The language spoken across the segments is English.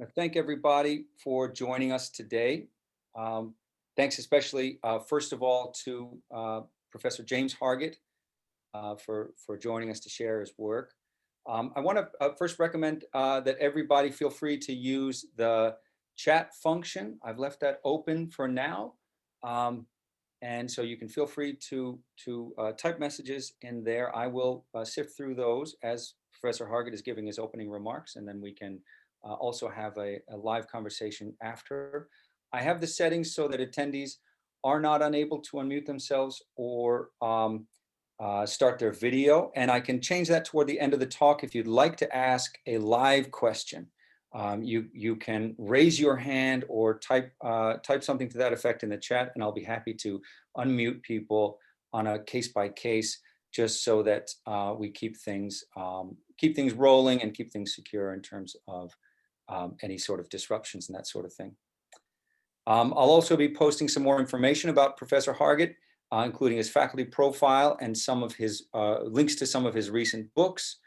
I thank everybody for joining us today. Thanks especially, first of all, to Professor James Hargett for joining us to share his work. I want to first recommend that everybody feel free to use the chat function. I've left that open for now. And so you can feel free to type messages in there. I will sift through those as Professor Hargett is giving his opening remarks, and then we can also have a live conversation after. I have the settings so that attendees are not unable to unmute themselves or start their video, and I can change that toward the end of the talk. If you'd like to ask a live question, you can raise your hand or type something to that effect in the chat, and I'll be happy to unmute people on a case by case, just so that we keep things rolling and keep things secure in terms of any sort of disruptions and that sort of thing. I'll also be posting some more information about Professor Hargett, including his faculty profile and some of his links to some of his recent books,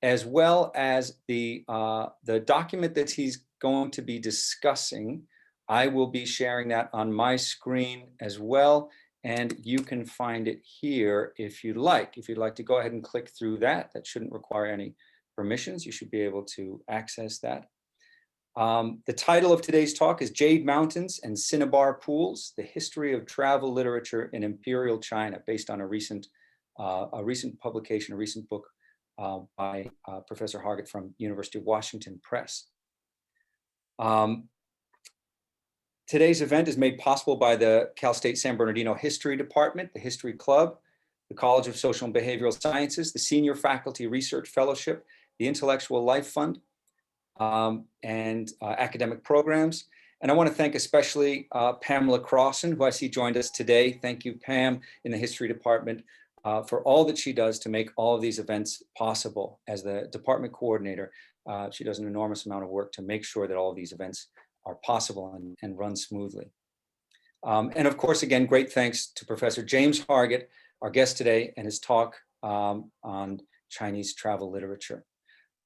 as well as the document that he's going to be discussing. I will be sharing that on my screen as well, and you can find it here if you'd like. If you'd like to go ahead and click through that, that shouldn't require any permissions. You should be able to access that. The title of today's talk is Jade Mountains and Cinnabar Pools, the History of Travel Literature in Imperial China, based on a recent publication, a recent book by Professor Hargett from University of Washington Press. Today's event is made possible by the Cal State San Bernardino History Department, the History Club, the College of Social and Behavioral Sciences, the Senior Faculty Research Fellowship, the Intellectual Life Fund, and academic programs. And I want to thank especially Pamela Crossan, who I see joined us today. Thank you, Pam, in the History Department, for all that she does to make all of these events possible. As the department coordinator, she does an enormous amount of work to make sure that all of these events are possible and run smoothly. And of course, again, great thanks to Professor James Hargett, our guest today, and his talk on Chinese travel literature.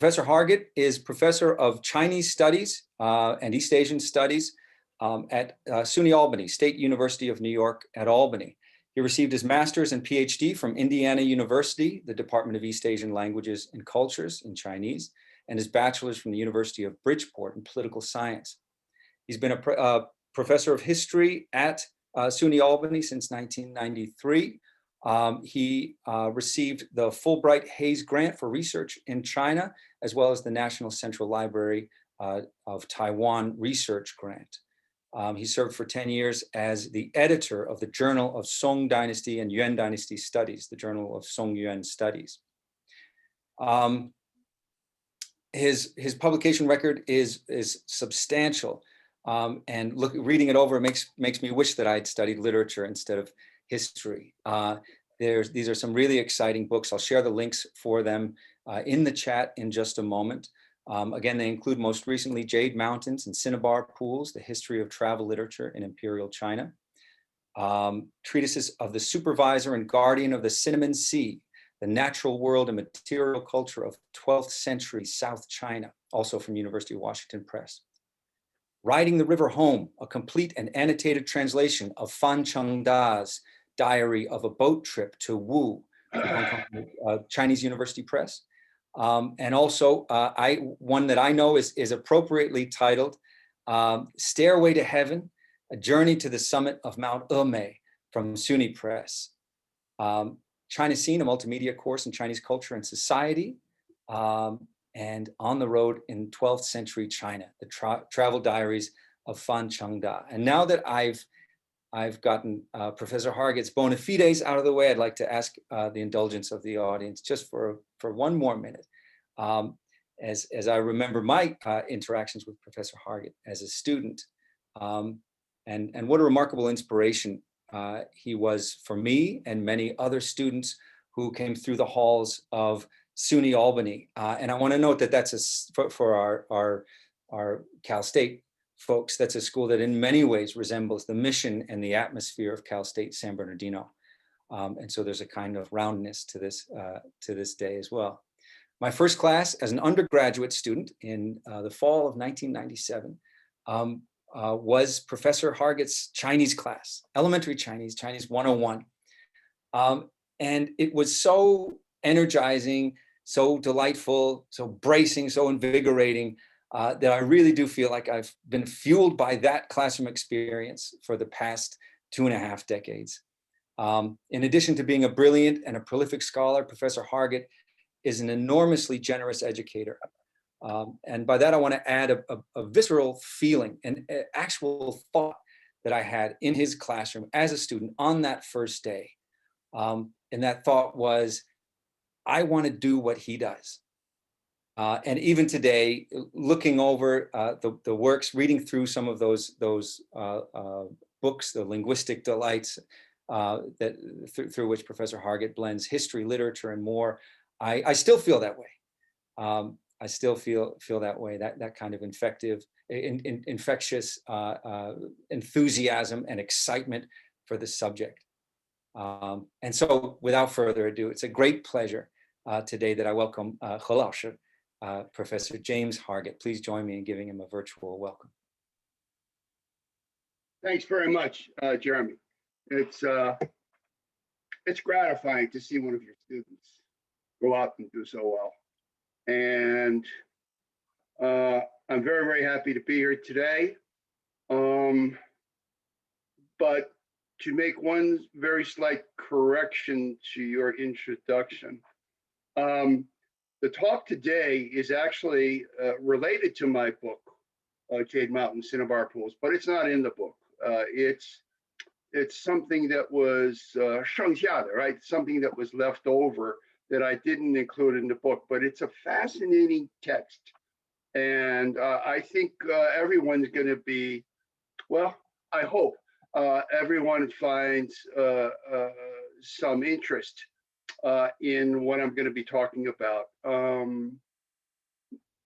Professor Hargett is professor of Chinese Studies and East Asian Studies at SUNY Albany, State University of New York at Albany. He received his master's and PhD from Indiana University, the Department of East Asian Languages and Cultures in Chinese, and his bachelor's from the University of Bridgeport in political science. He's been a professor of history at SUNY Albany since 1993. He received the Fulbright Hays Grant for research in China, as well as the National Central Library of Taiwan Research Grant. He served for 10 years as the editor of the Journal of Song Dynasty and Yuan Dynasty Studies, the Journal of Song Yuan Studies. His publication record is substantial, and reading it over makes me wish that I had studied literature instead of history. These are some really exciting books. I'll share the links for them in the chat in just a moment. Again, they include most recently Jade Mountains and Cinnabar Pools, the History of Travel Literature in Imperial China. Treatises of the Supervisor and Guardian of the Cinnamon Sea, the Natural World and Material Culture of 12th Century South China, also from University of Washington Press. Riding the River Home, a complete and annotated translation of Fan Chengda's Diary of a Boat Trip to Wu, from Hong Kong, Chinese University Press. And also one that I know is appropriately titled Stairway to Heaven, A Journey to the Summit of Mount Emei, from SUNY Press. China Scene, a multimedia course in Chinese culture and society, and On the Road in 12th Century China, the travel diaries of Fan Chengda. And now that I've gotten Professor Hargett's bona fides out of the way, I'd like to ask the indulgence of the audience just for one more minute. As I remember my interactions with Professor Hargett as a student, and what a remarkable inspiration he was for me and many other students who came through the halls of SUNY Albany. And I want to note that that's for our Cal State folks, that's a school that in many ways resembles the mission and the atmosphere of Cal State San Bernardino. And so there's a kind of roundness to this day as well. My first class as an undergraduate student in the fall of 1997 was Professor Hargett's Chinese class, elementary Chinese, Chinese 101. And it was so energizing, so delightful, so bracing, so invigorating, that I really do feel like I've been fueled by that classroom experience for the past 2.5 decades. In addition to being a brilliant and a prolific scholar, Professor Hargett is an enormously generous educator. And by that, I want to add a visceral feeling, an actual thought that I had in his classroom as a student on that first day. And that thought was, I want to do what he does. And even today, looking over the works, reading through some of those books, the linguistic delights through which Professor Hargett blends history, literature, and more, I still feel that way. I still feel that way, that kind of infectious enthusiasm and excitement for the subject. And so without further ado, it's a great pleasure today that I welcome Hūashān, Professor James Hargett. Please join me in giving him a virtual welcome. Thanks very much, Jeremy. It's gratifying to see one of your students go out and do so well. And I'm very, very happy to be here today. But to make one very slight correction to your introduction, the talk today is actually related to my book, Jade Mountain Cinnabar Pools, but it's not in the book. It's something that was 剩下的, right? Something that was left over that I didn't include in the book, but it's a fascinating text. And I think everyone's going to be, well, I hope everyone finds some interest in what I'm going to be talking about.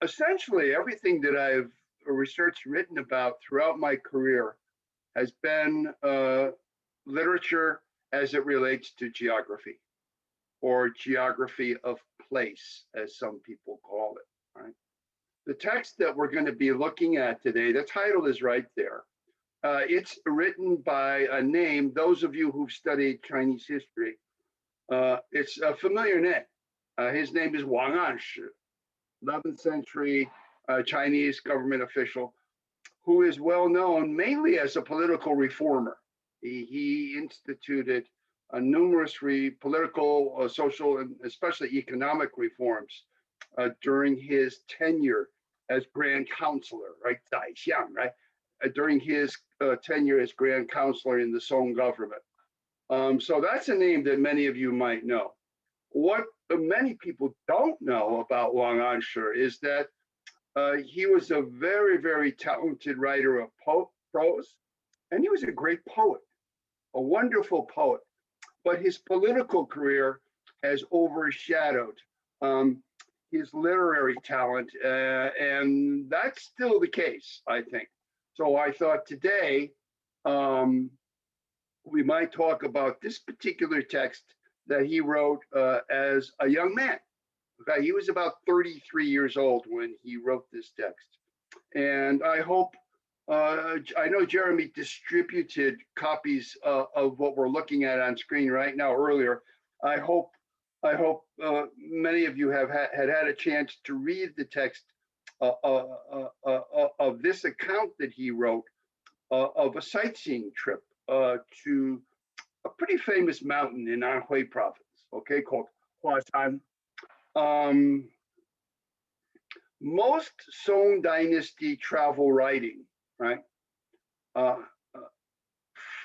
Essentially, everything that I've researched, written about throughout my career has been literature as it relates to geography, or geography of place, as some people call it, right? The text that we're going to be looking at today, the title is right there. It's written by a name, those of you who've studied Chinese history, it's a familiar name. His name is Wáng Ānshí, 11th century Chinese government official, who is well known mainly as a political reformer. He instituted numerous political, social, and especially economic reforms during his tenure as Grand Counselor, right? 宰相, right? During his tenure as Grand Counselor in the Song government. So that's a name that many of you might know. What many people don't know about Wáng Ānshī is that he was a very, very talented writer of prose, and he was a great poet, a wonderful poet. But his political career has overshadowed his literary talent, and that's still the case, I think. So I thought today we might talk about this particular text that he wrote as a young man. Okay, he was about 33 years old when he wrote this text. And I hope, I know Jeremy distributed copies of what we're looking at on screen right now earlier. I hope many of you have had a chance to read the text of this account that he wrote of a sightseeing trip to a pretty famous mountain in Anhui province, okay, called Hūashān. Most Song dynasty travel writing, right,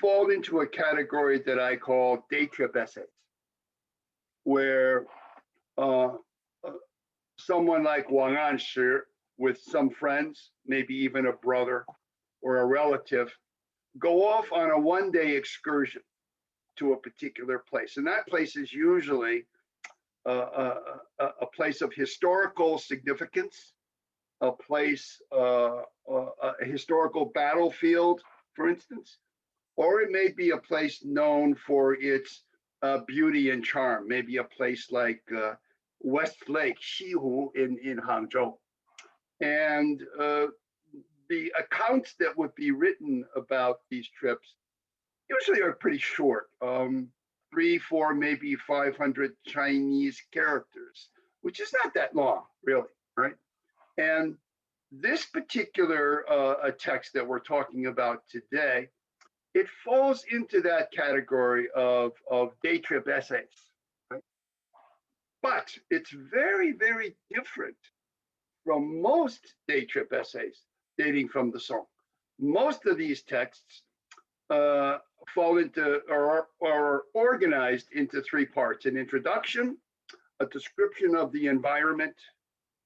fall into a category that I call day trip essays, where someone like Wáng Ānshī with some friends, maybe even a brother or a relative, go off on a one-day excursion to a particular place. And that place is usually a place of historical significance, a place, a historical battlefield, for instance, or it may be a place known for its beauty and charm, maybe a place like West Lake, Xihu in Hangzhou. And the accounts that would be written about these trips usually are pretty short, 3, 4, maybe 500 Chinese characters, which is not that long, really, right? And this particular text that we're talking about today, it falls into that category of day trip essays, right? But it's very, very different from most day trip essays dating from the Song. Most of these texts fall into or are organized into 3 parts: an introduction, a description of the environment,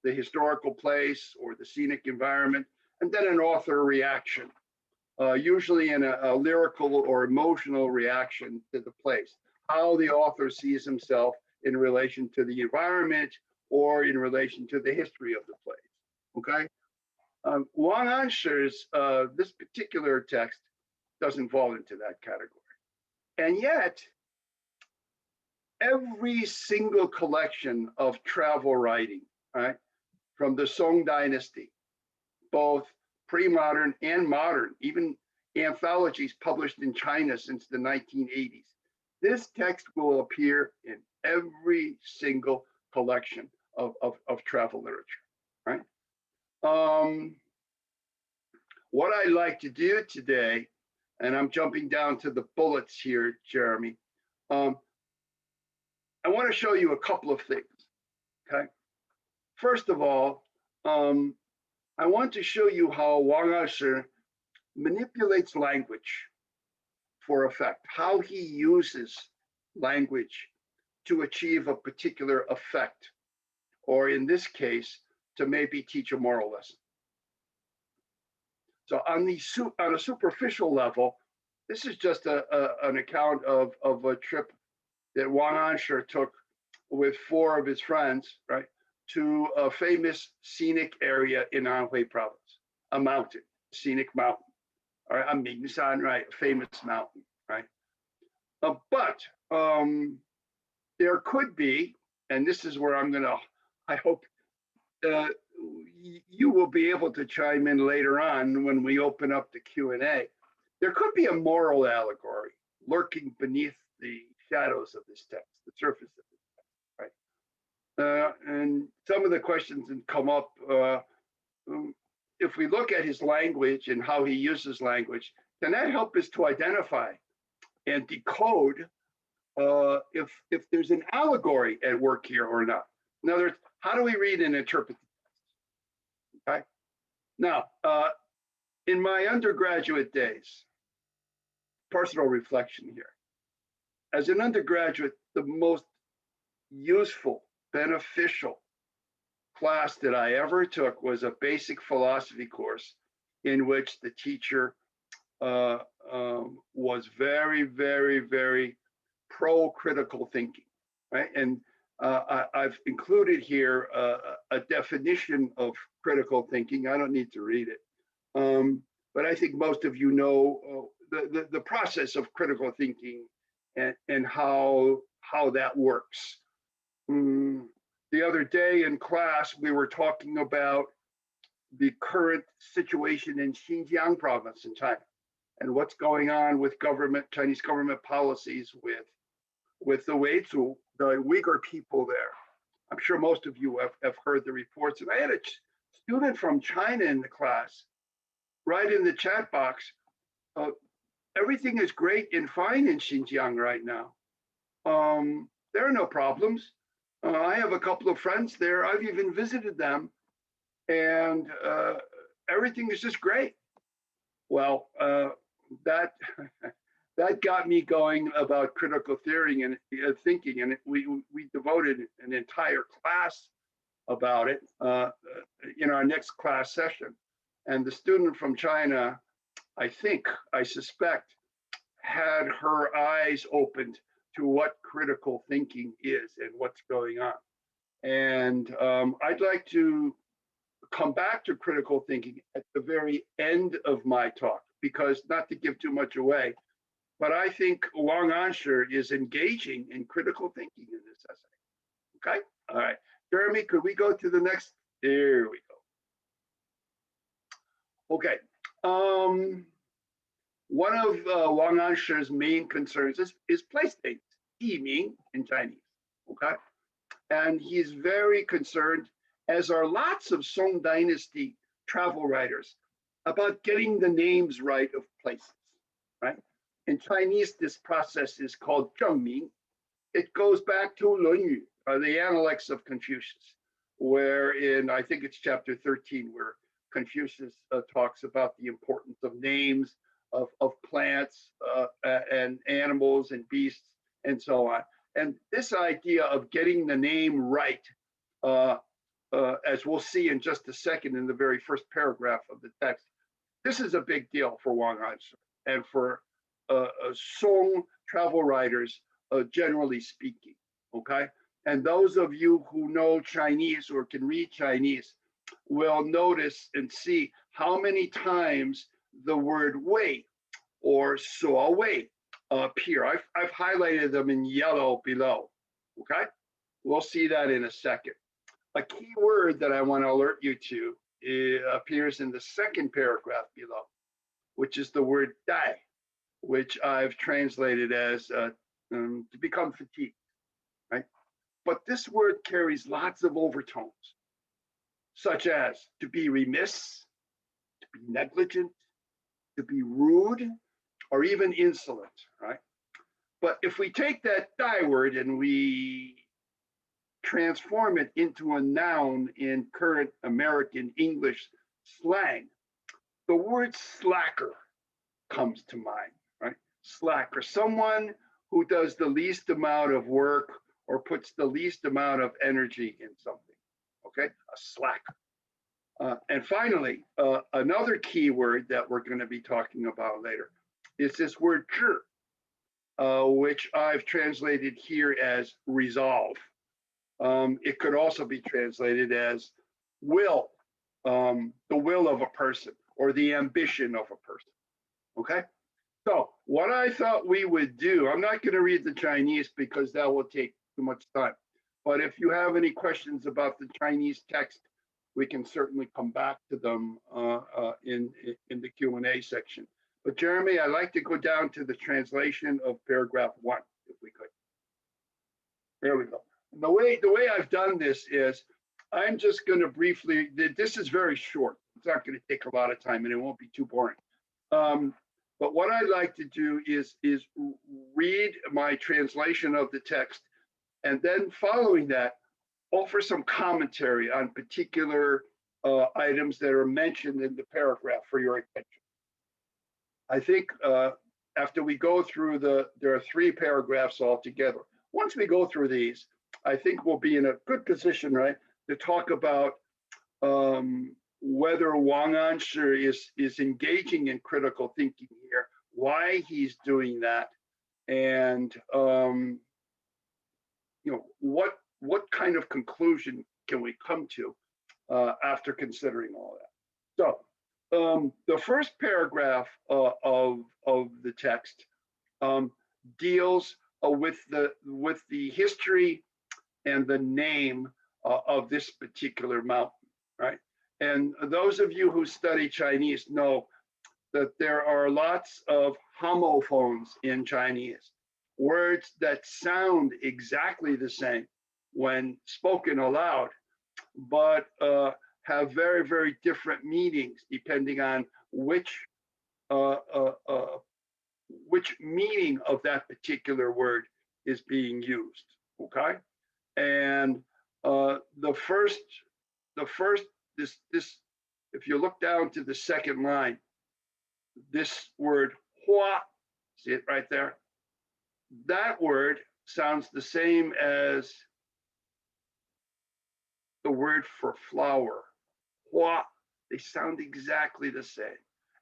the historical place or the scenic environment, and then an author reaction, usually in a lyrical or emotional reaction to the place, how the author sees himself in relation to the environment or in relation to the history of the place, okay? Wáng Ānshí's, this particular text doesn't fall into that category. And yet, every single collection of travel writing, right, from the Song dynasty, both pre-modern and modern, even anthologies published in China since the 1980s, this text will appear in every single collection of travel literature, right? What I like to do today, and I'm jumping down to the bullets here, Jeremy, I want to show you a couple of things, okay? First of all, I want to show you how Wáng Ānshí manipulates language for effect, how he uses language to achieve a particular effect, or in this case, to maybe teach a moral lesson. So on a superficial level, this is just an account of a trip that Wáng Ānshí took with 4 of his friends, right, to a famous scenic area in Anhui province, a mountain, scenic mountain, or a Mingshan, right, a famous mountain, right? But there could be, and this is where I'm gonna, I hope you will be able to chime in later on when we open up the Q&A. There could be a moral allegory lurking beneath the shadows of this text, the surface of this text, right? And some of the questions that come up, if we look at his language and how he uses language, can that help us to identify and decode if there's an allegory at work here or not? In other words, how do we read and interpret the text? Okay. Now, in my undergraduate days, personal reflection here. As an undergraduate, the most useful, beneficial class that I ever took was a basic philosophy course in which the teacher was very, very, very pro-critical thinking, right? And I've included here a definition of critical thinking. I don't need to read it, but I think most of you know the process of critical thinking and how that works. The other day in class, we were talking about the current situation in Xinjiang province in China and what's going on with Chinese government policies with the Weizu, the Uyghur people there. I'm sure most of you have heard the reports. And I had a student from China in the class, right in the chat box, everything is great and fine in Xinjiang right now. There are no problems. I have a couple of friends there. I've even visited them, and everything is just great. Well, that got me going about critical theory and thinking, and we devoted an entire class about it in our next class session. And the student from China, I suspect, had her eyes opened to what critical thinking is and what's going on. And I'd like to come back to critical thinking at the very end of my talk, because not to give too much away, but I think Wáng Ānshí is engaging in critical thinking in this essay, okay? All right. Jeremy, could we go to the next? There we go. Okay. One of Wáng Ānshí's main concerns is place names, 地名 in Chinese. Okay. And he's very concerned, as are lots of Song Dynasty travel writers, about getting the names right of places, right? In Chinese, this process is called 正名. It goes back to 论语, the Analects of Confucius, where in, I think it's chapter 13, where Confucius talks about the importance of names of plants and animals and beasts and so on. And this idea of getting the name right, as we'll see in just a second in the very first paragraph of the text, this is a big deal for Wáng Ānshí and for Song travel writers, generally speaking, okay? And those of you who know Chinese or can read Chinese will notice and see how many times the word wei or so wei appear. I've highlighted them in yellow below, okay? We'll see that in a second. A key word that I want to alert you to appears in the second paragraph below, which is the word dai, which I've translated as to become fatigued, right? But this word carries lots of overtones, such as to be remiss, to be negligent, to be rude, or even insolent, right? But if we take that dai word and we transform it into a noun in current American English slang, the word slacker comes to mind, right? Slacker, someone who does the least amount of work or puts the least amount of energy in something, okay? A slacker. And finally, another key word that we're going to be talking about later is this word 志, which I've translated here as resolve. It could also be translated as will, the will of a person or the ambition of a person, okay? So what I thought we would do, I'm not going to read the Chinese because that will take too much time. But if you have any questions about the Chinese text, we can certainly come back to them in the Q&A section. But Jeremy, I'd like to go down to the translation of paragraph 1, if we could. There we go. And the way I've done this is, I'm just going to briefly, this is very short. It's not going to take a lot of time and it won't be too boring. But what I'd like to do is read my translation of the text, and then following that, offer some commentary on particular items that are mentioned in the paragraph for your attention. I think after we go through there are 3 paragraphs altogether. Once we go through these, I think we'll be in a good position, right, to talk about whether Wáng Ānshí is engaging in critical thinking here, why he's doing that, and you know, what kind of conclusion can we come to after considering all that. So the first paragraph of the text deals with the history and the name of this particular mountain, right? And those of you who study Chinese know that there are lots of homophones in Chinese, words that sound exactly the same when spoken aloud, but have very, very different meanings depending on which meaning of that particular word is being used, okay? And this, if you look down to the second line, this word hua, see it right there? That word sounds the same as the word for flower, hua. They sound exactly the same.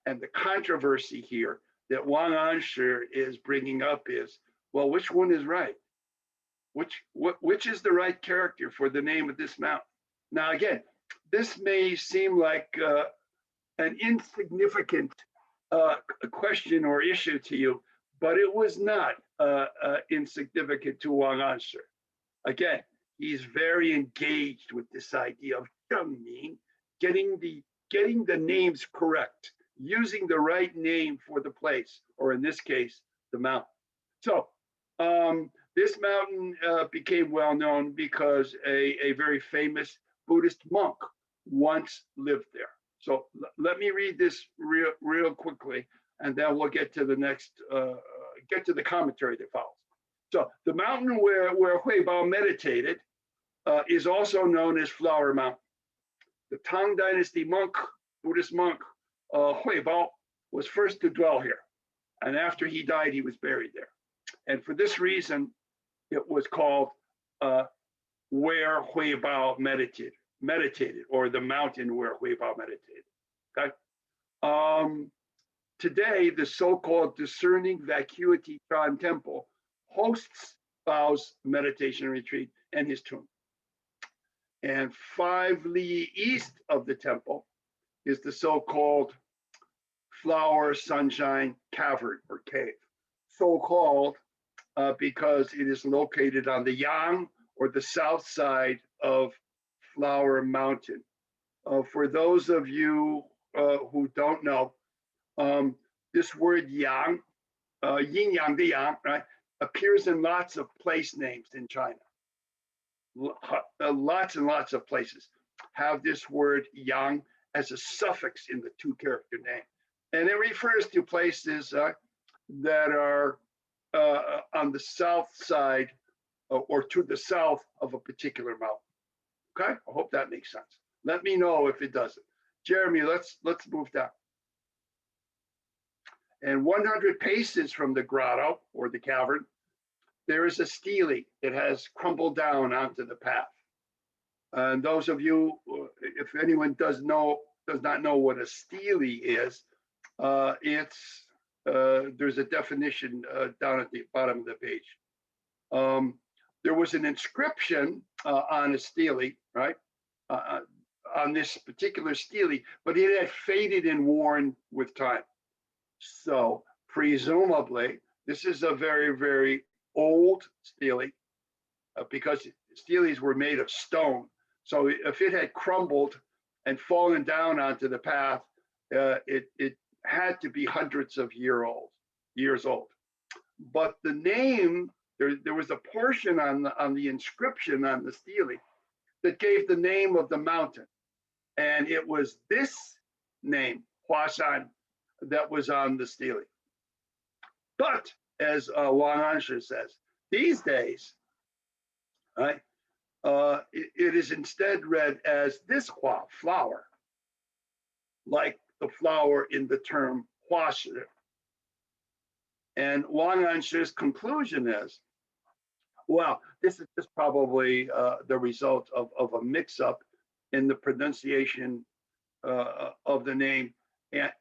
And the controversy here that Wáng Ānshí is bringing up is, well, which one is right? Which is the right character for the name of this mountain? Now, again, this may seem like an insignificant question or issue to you, but it was not insignificant to Wáng Ānshí. Again, he's very engaged with this idea of zhengming, getting the names correct, using the right name for the place, or in this case, the mountain. So this mountain became well known because a very famous Buddhist monk once lived there. So let me read this real quickly, and then we'll get to the next, get to the commentary that follows. So the mountain where Huibao meditated is also known as Flower Mountain. The Tang dynasty monk, Buddhist monk, Huibao, was first to dwell here. And after he died, he was buried there. And for this reason, it was called where Huibao meditated, or the mountain where Huibao meditated. Okay. Today, the so-called Discerning Vacuity Chan Temple hosts Bao's meditation retreat and his tomb. And 5 li east of the temple is the so-called Flower Sunshine Cavern, or cave. So-called because it is located on the Yang, or the south side of Flower Mountain. For those of you who don't know, this word yang, yin yang the yang, right, appears in lots of place names in China. Lots and lots of places have this word yang as a suffix in the 2-character name. And it refers to places that are on the south side or to the south of a particular mountain. Okay, I hope that makes sense. Let me know if it doesn't. Jeremy, let's move down. And 100 paces from the grotto, or the cavern, there is a stele. It has crumbled down onto the path. And those of you, if anyone does not know what a stele is, there's a definition down at the bottom of the page. There was an inscription on a stele, right? On this particular stele, but it had faded and worn with time. So presumably, this is a very, very old stele because steles were made of stone. So if it had crumbled and fallen down onto the path, it had to be hundreds of years old. But the name, there was a portion on the inscription on the stele that gave the name of the mountain. And it was this name, Hūashān, that was on the stele. But as Wáng Ānshí says, these days, right, it is instead read as this hua, flower, like the flower in the term Hūashān. And Wáng Ānshí's conclusion is, well, this is just probably the result of a mix-up in the pronunciation of the name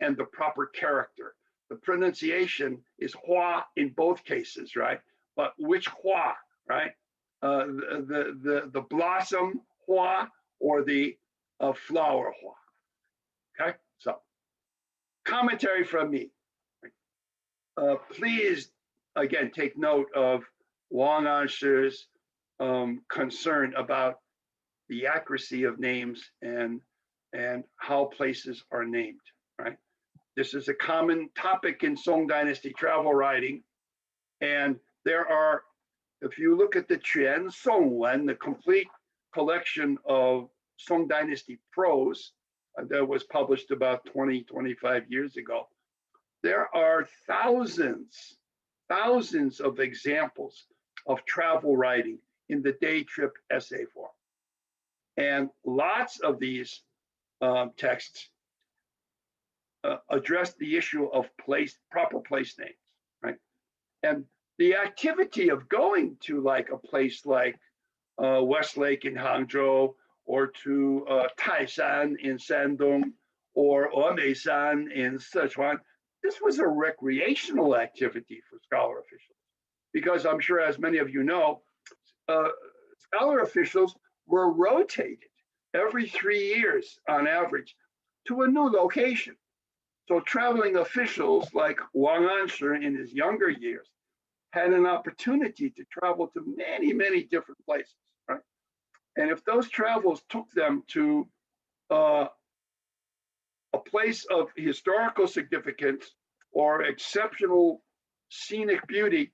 and the proper character. The pronunciation is hua in both cases, right? But which hua, right? The blossom hua or the flower hua. Okay, so commentary from me. Please, again, take note of Wáng Ānshí's concern about the accuracy of names and how places are named, right? This is a common topic in Song Dynasty travel writing. And there are, if you look at the Quan Song Wen, the complete collection of Song Dynasty prose that was published about 25 years ago, there are thousands of examples of travel writing in the day trip essay form. And lots of these texts address the issue of proper place names, right? And the activity of going to like a place like Westlake in Hangzhou, or to Taishan in Shandong, or Omeisan in Sichuan, this was a recreational activity for scholar officials. Because I'm sure, as many of you know, scholar officials were rotated every 3 years on average to a new location. So traveling officials like Wáng Ānshí in his younger years had an opportunity to travel to many, many different places, right? And if those travels took them to a place of historical significance or exceptional scenic beauty,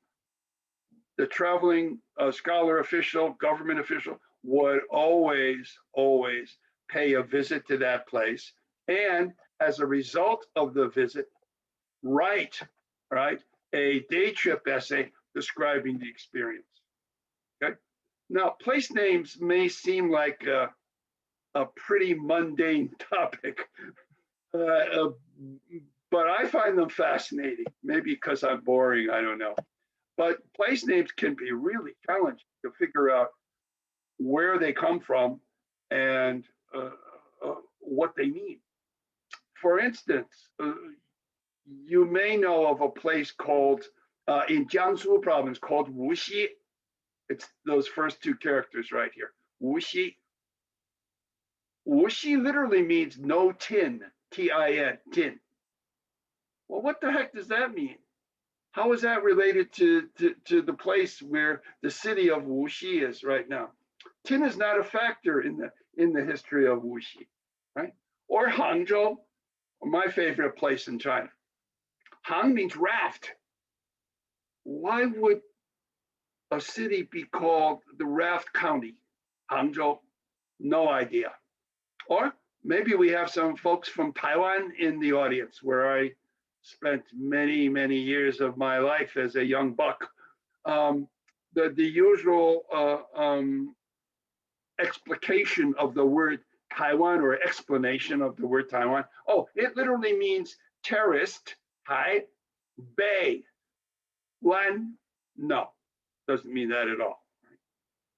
the traveling scholar official, government official would always pay a visit to that place. And as a result of the visit, write a day trip essay describing the experience. Okay. Now, place names may seem like a pretty mundane topic, but I find them fascinating. Maybe because I'm boring, I don't know. But place names can be really challenging to figure out where they come from and what they mean. For instance, you may know of a place called, in Jiangsu province, called Wuxi. It's those first two characters right here, Wuxi. Wuxi literally means no tin, T-I-N, tin. Well, what the heck does that mean? How is that related to the place where the city of Wuxi is right now? Tin is not a factor in the history of Wuxi, right? Or Hangzhou, my favorite place in China. Hang means raft. Why would a city be called the Raft County? Hangzhou, no idea. Or maybe we have some folks from Taiwan in the audience, where I spent many years of my life as a young buck. The usual explication of the word Taiwan, or explanation of the word Taiwan. Oh, it literally means terraced, hai, bay. One, no, doesn't mean that at all.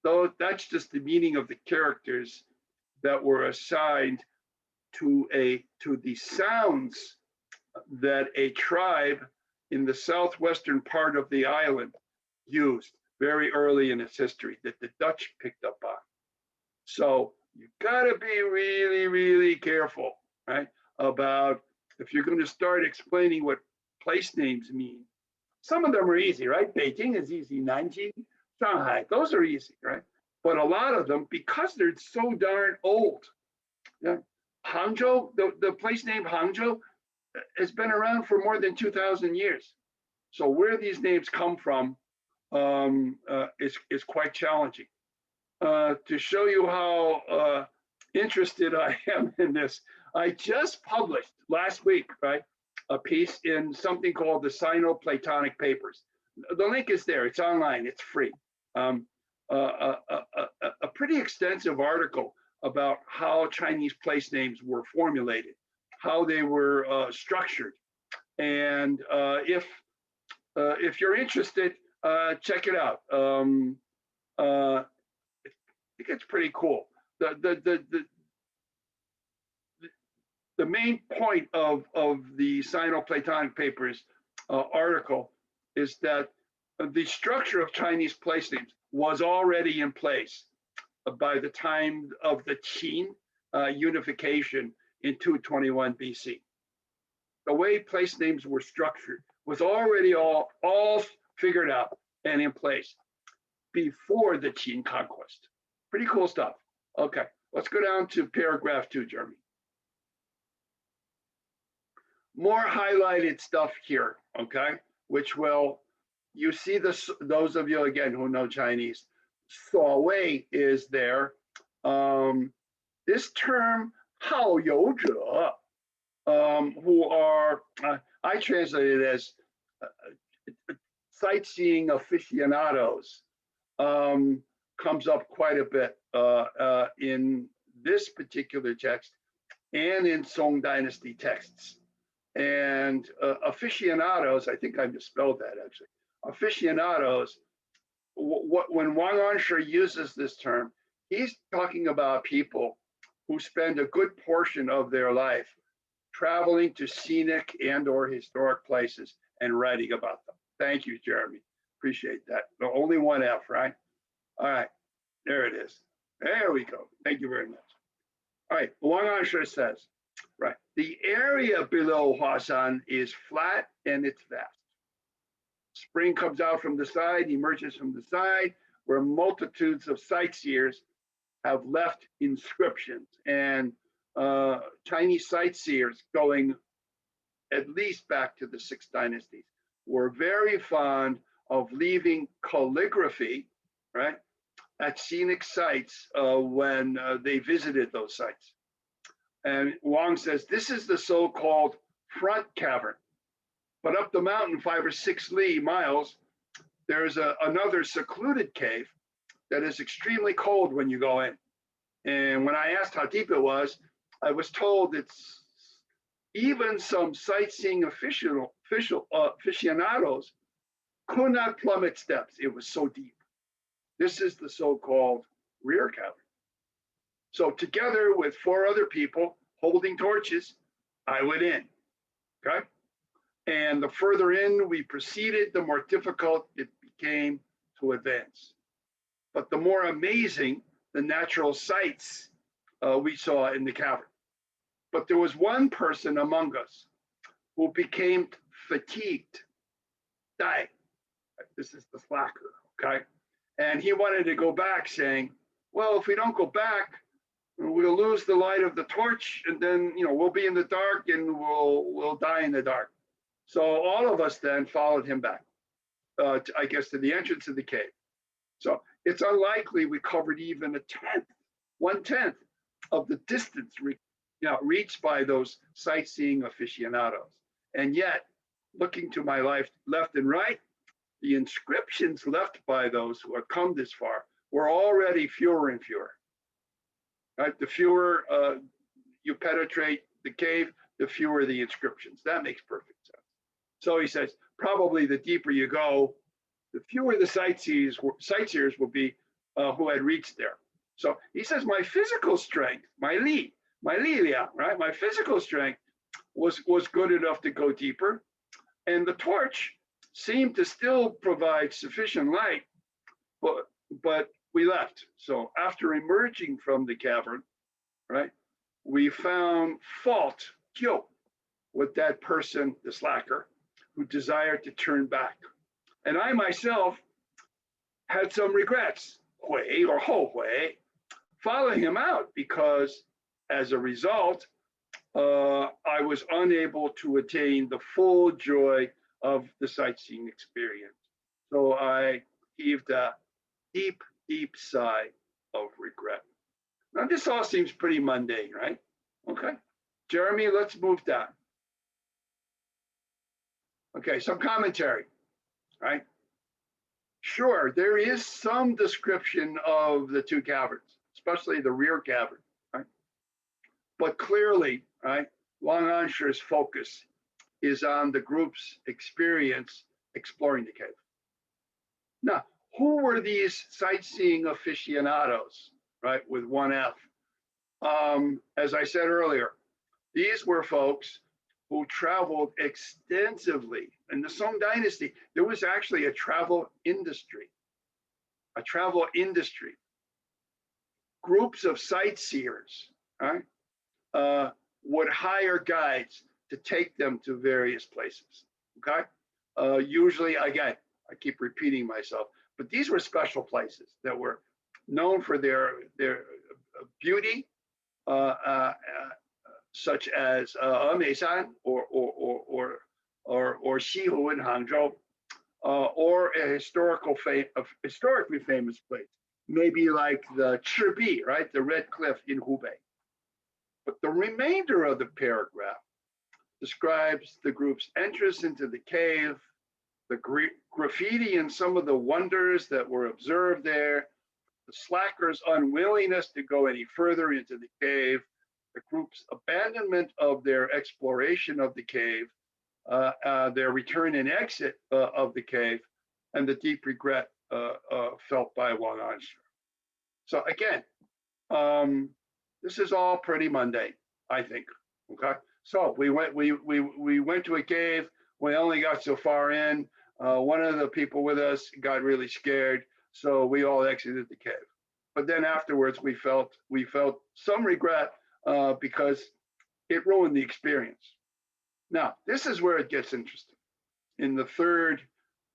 So that's just the meaning of the characters that were assigned to the sounds that a tribe in the southwestern part of the island used very early in its history, that the Dutch picked up on. So you gotta be really careful, right? About if you're gonna start explaining what place names mean. Some of them are easy, right? Beijing is easy, Nanjing, Shanghai, those are easy, right? But a lot of them, because they're so darn old, yeah. Hangzhou, the place named Hangzhou, has been around for more than 2,000 years. So where these names come from is quite challenging. To show you how interested I am in this, I just published last week, right, a piece in something called the Sino-Platonic Papers. The link is there, it's online, it's free. A pretty extensive article about how Chinese place names were formulated, how they were structured. And if you're interested, check it out. I think it's pretty cool. The main point of the Sino-Platonic Papers article is that the structure of Chinese place names was already in place by the time of the Qin unification in 221 BC. The way place names were structured was already all figured out and in place before the Qin conquest. Pretty cool stuff. Okay, let's go down to paragraph 2, Jeremy. More highlighted stuff here, okay, which will, you see this, those of you again who know Chinese, 所谓 is there. This term 好游者, who are, I translate it as sightseeing aficionados, comes up quite a bit in this particular text and in Song Dynasty texts. And aficionados, I think I misspelled that actually. Aficionados, when Wáng Ānshí uses this term, he's talking about people who spend a good portion of their life traveling to scenic and or historic places and writing about them. Thank you, Jeremy. Appreciate that. Only one F, right? All right, there it is. There we go. Thank you very much. All right, Wáng Ānshí says, right, the area below Hūashān is flat and it's vast. Spring comes out from the side, emerges from the side, where multitudes of sightseers have left inscriptions, and Chinese sightseers going at least back to the 6 dynasties were very fond of leaving calligraphy, right, at scenic sites when they visited those sites. And Wang says, this is the so-called front cavern. But up the mountain, 5 or 6 miles, there's another secluded cave that is extremely cold when you go in. And when I asked how deep it was, I was told it's even some sightseeing aficionados could not plummet steps. It was so deep. This is the so-called rear cavern. So together with 4 other people holding torches, I went in, okay? And the further in we proceeded, the more difficult it became to advance. But the more amazing the natural sights we saw in the cavern. But there was one person among us who became fatigued, died. This is the slacker, okay? And he wanted to go back, saying, well, if we don't go back, we'll lose the light of the torch, and then, you know, we'll be in the dark and we'll die in the dark. So all of us then followed him back, I guess, to the entrance of the cave. So it's unlikely we covered even 1/10 of the distance reached by those sightseeing aficionados. And yet, looking to my left and right, the inscriptions left by those who had come this far were already fewer and fewer. Right? The fewer you penetrate the cave, the fewer the inscriptions. That makes perfect sense. So he says, probably the deeper you go, the fewer the sightseers will be who had reached there. So he says, my physical strength, my li liang, right? My physical strength was good enough to go deeper. And the torch seemed to still provide sufficient light, but we left. So after emerging from the cavern, right, we found fault, guilt, with that person, the slacker, who desired to turn back. And I myself had some regrets, hui or hou hui, following him out, because as a result, I was unable to attain the full joy of the sightseeing experience. So I heaved a deep, deep sigh of regret. Now, this all seems pretty mundane, right? Okay. Jeremy, let's move down. Okay, some commentary, right? Sure, there is some description of the 2 caverns, especially the rear cavern, right? But clearly, right, Wáng Ānshí's focus is on the group's experience exploring the cave. Now, who were these sightseeing aficionados, right, with 1 F? As I said earlier, these were folks who traveled extensively. In the Song Dynasty, there was actually a travel industry. Groups of sightseers, right, would hire guides to take them to various places, okay? Usually, again, I keep repeating myself, but these were special places that were known for their beauty, such as Meishan or Xihu in Hangzhou, or a historically famous place, maybe like the Chibi, right, the Red Cliff in Hubei. But the remainder of the paragraph describes the group's entrance into the cave, the graffiti and some of the wonders that were observed there, the slackers' unwillingness to go any further into the cave, the group's abandonment of their exploration of the cave, their return and exit of the cave, and the deep regret felt by Wáng Ānshí. So again, this is all pretty mundane, I think. Okay, so we went to a cave. We only got so far in. One of the people with us got really scared, so we all exited the cave. But then afterwards, we felt some regret because it ruined the experience. Now, this is where it gets interesting. In the third,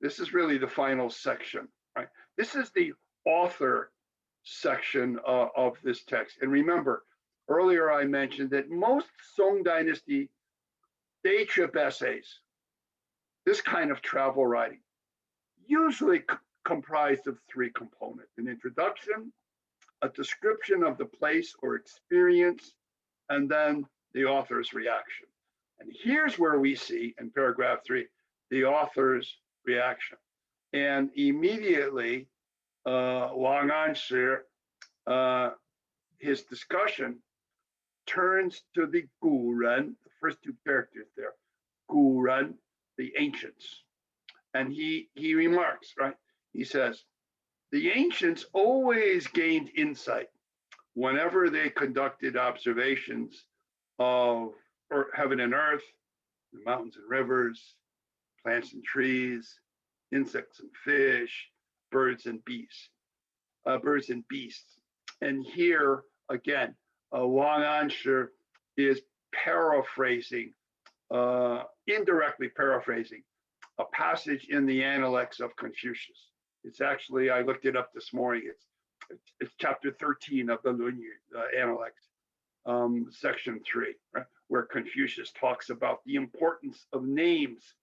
this is really the final section, right? This is the author section of this text. And remember, earlier I mentioned that most Song Dynasty day trip essays, this kind of travel writing, usually comprised of three components: an introduction, a description of the place or experience, and then the author's reaction. And here's where we see in paragraph 3, the author's reaction. And immediately, Wáng Ānshí, his discussion turns to the Guren, the first two characters there, Guren, the ancients. And he remarks, right? He says, the ancients always gained insight whenever they conducted observations of heaven and earth, the mountains and rivers, plants and trees, insects and fish, birds and beasts. And here again, Wáng Ānshī is paraphrasing, indirectly paraphrasing a passage in the Analects of Confucius. It's actually, I looked it up this morning. It's chapter 13 of the Analects, section 3, right, where Confucius talks about the importance of names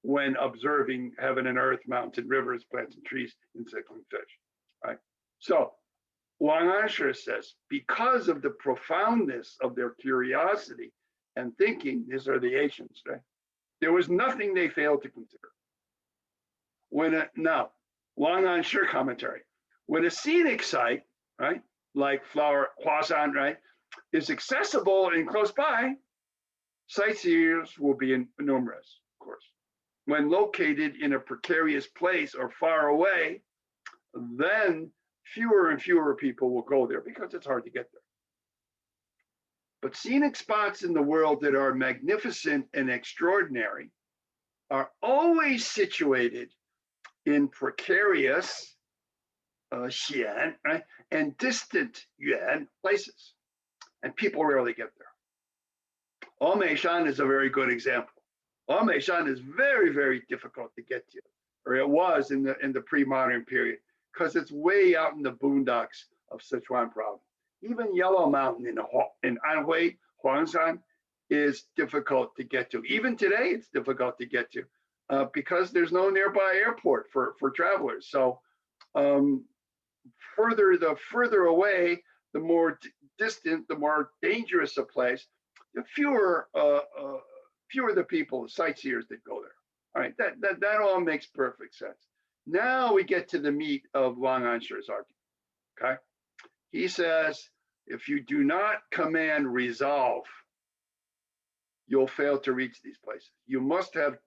when observing heaven and earth, mountains and rivers, plants and trees, insects and fish. Right. So Wáng Ānshī says, because of the profoundness of their curiosity and thinking, these are the ancients, right? There was nothing they failed to consider. Now, Wáng Ānshī commentary. When a scenic site, right, like Hūashān, right, is accessible and close by, sightseers will be numerous, of course. When located in a precarious place or far away, then fewer and fewer people will go there because it's hard to get there. But scenic spots in the world that are magnificent and extraordinary are always situated in precarious, xian, right, and distant yuan places, and people rarely get there. Omeishan is a very good example. Omeishan is very, very difficult to get to, or it was in the pre-modern period, because it's way out in the boondocks of Sichuan province. Even Yellow Mountain in Anhui, Huangshan, is difficult to get to. Even today, it's difficult to get to because there's no nearby airport for travelers. So further away, the more distant, the more dangerous a place, the fewer the people, the sightseers that go there. All right, that all makes perfect sense. Now we get to the meat of Wáng Ānshī's argument. Okay, he says, if you do not command resolve, you'll fail to reach these places. You must have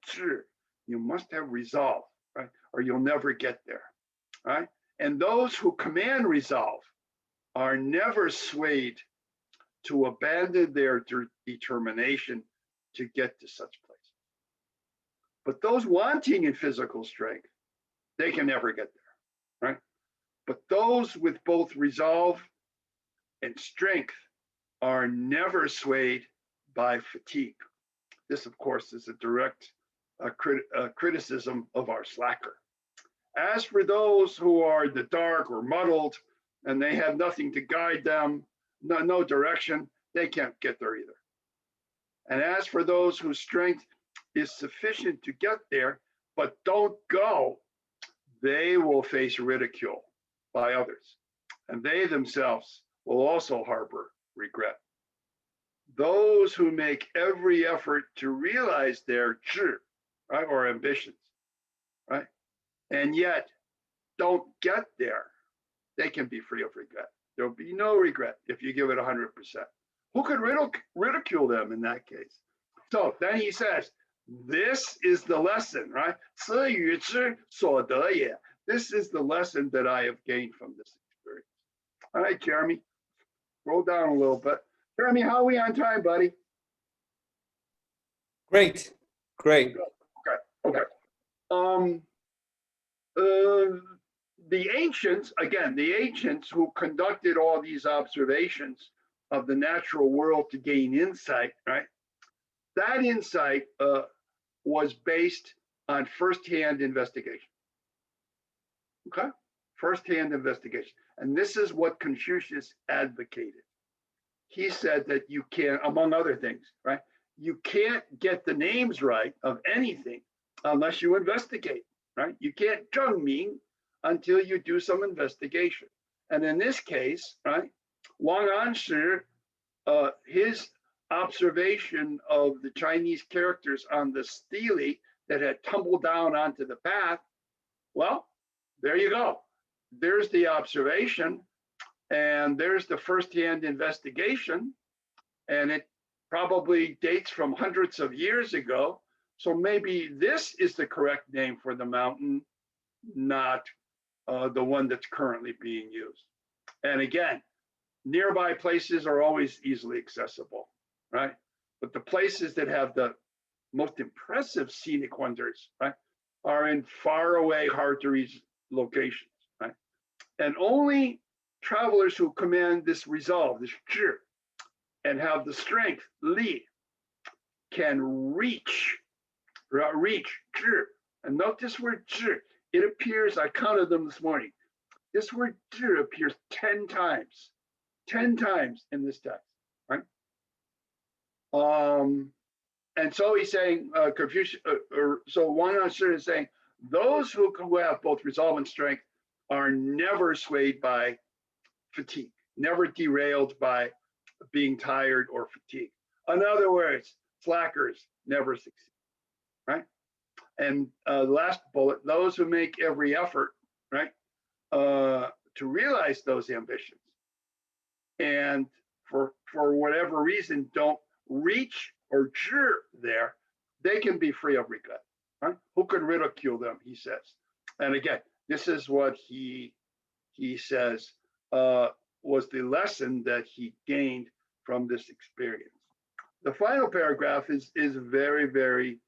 you must have resolve, right? Or you'll never get there, right? And those who command resolve are never swayed to abandon their determination to get to such places. But those wanting in physical strength, they can never get there, right? But those with both resolve and strength are never swayed by fatigue. This, of course, is a direct criticism of our slacker. As for those who are in the dark or muddled and they have nothing to guide them, no direction, they can't get there either. And as for those whose strength is sufficient to get there, but don't go, they will face ridicule by others, and they themselves will also harbor regret. Those who make every effort to realize their zhi, right, or ambitions, right, and yet don't get there, they can be free of regret. There'll be no regret if you give it 100%. Who could ridicule them in that case? So then he says, this is the lesson, right? 此与之所得也. This is the lesson that I have gained from this experience. All right, Jeremy, roll down a little bit. Jeremy, how are we on time, buddy? Great. Okay. The ancients, again, the ancients who conducted all these observations of the natural world to gain insight, right? That insight was based on firsthand investigation. Okay, firsthand investigation. And this is what Confucius advocated. He said that you can, among other things, right? You can't get the names right of anything unless you investigate, right? You can't zhengming until you do some investigation. And in this case, right, Wáng Ānshí, his observation of the Chinese characters on the stele that had tumbled down onto the path, well, there you go. There's the observation, and there's the firsthand investigation, and it probably dates from hundreds of years ago. So maybe this is the correct name for the mountain, not the one that's currently being used. And again, nearby places are always easily accessible, right? But the places that have the most impressive scenic wonders, right, are in far away, hard to reach locations, right? And only travelers who command this resolve, this zhi, and have the strength, li, can reach zhi. And note this word zhi. It appears, I counted them this morning. This word zhi appears 10 times in this text, right? And so he's saying, Confucius, so Wáng Ānshí is saying, those who have both resolve and strength are never swayed by fatigue, never derailed by being tired or fatigued. In other words, slackers never succeed, right? And last bullet, those who make every effort, right, to realize those ambitions, and for whatever reason don't reach or zhi there, they can be free of regret, right? Who can ridicule them, he says. And again, this is what he says was the lesson that he gained from this experience. The final paragraph is very, very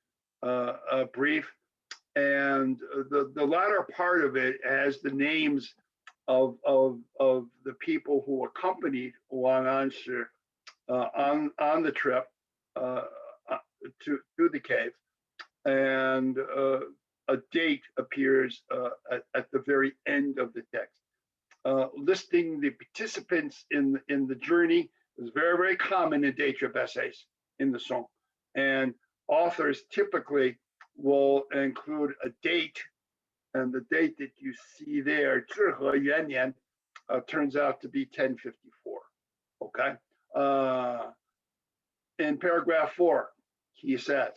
brief, and the latter part of it has the names of the people who accompanied Wáng Ānshí on the trip to the cave, and a date appears at the very end of the text, listing the participants in the journey. Is very, very common in day trip essays in the song, and authors typically will include a date, and the date that you see there, 至和元年, turns out to be 1054. Okay. In paragraph 4, he says,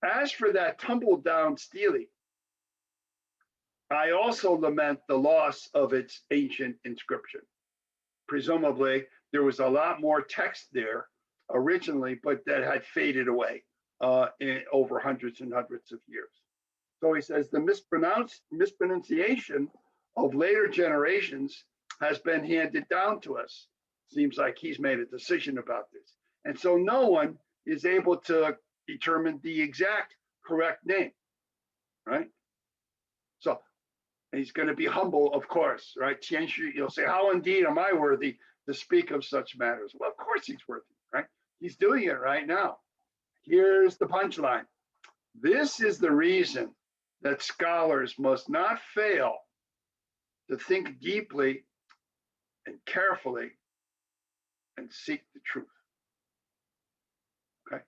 as for that tumbled down stele, I also lament the loss of its ancient inscription. Presumably, there was a lot more text there originally, but that had faded away over hundreds and hundreds of years. So he says the mispronunciation of later generations has been handed down to us. Seems like he's made a decision about this. And so no one is able to determine the exact correct name, right? So he's going to be humble, of course, right? Qianshu, you'll say, how indeed am I worthy to speak of such matters? Well, of course he's worthy, right? He's doing it right now. Here's the punchline. This is the reason that scholars must not fail to think deeply and carefully and seek the truth. Okay.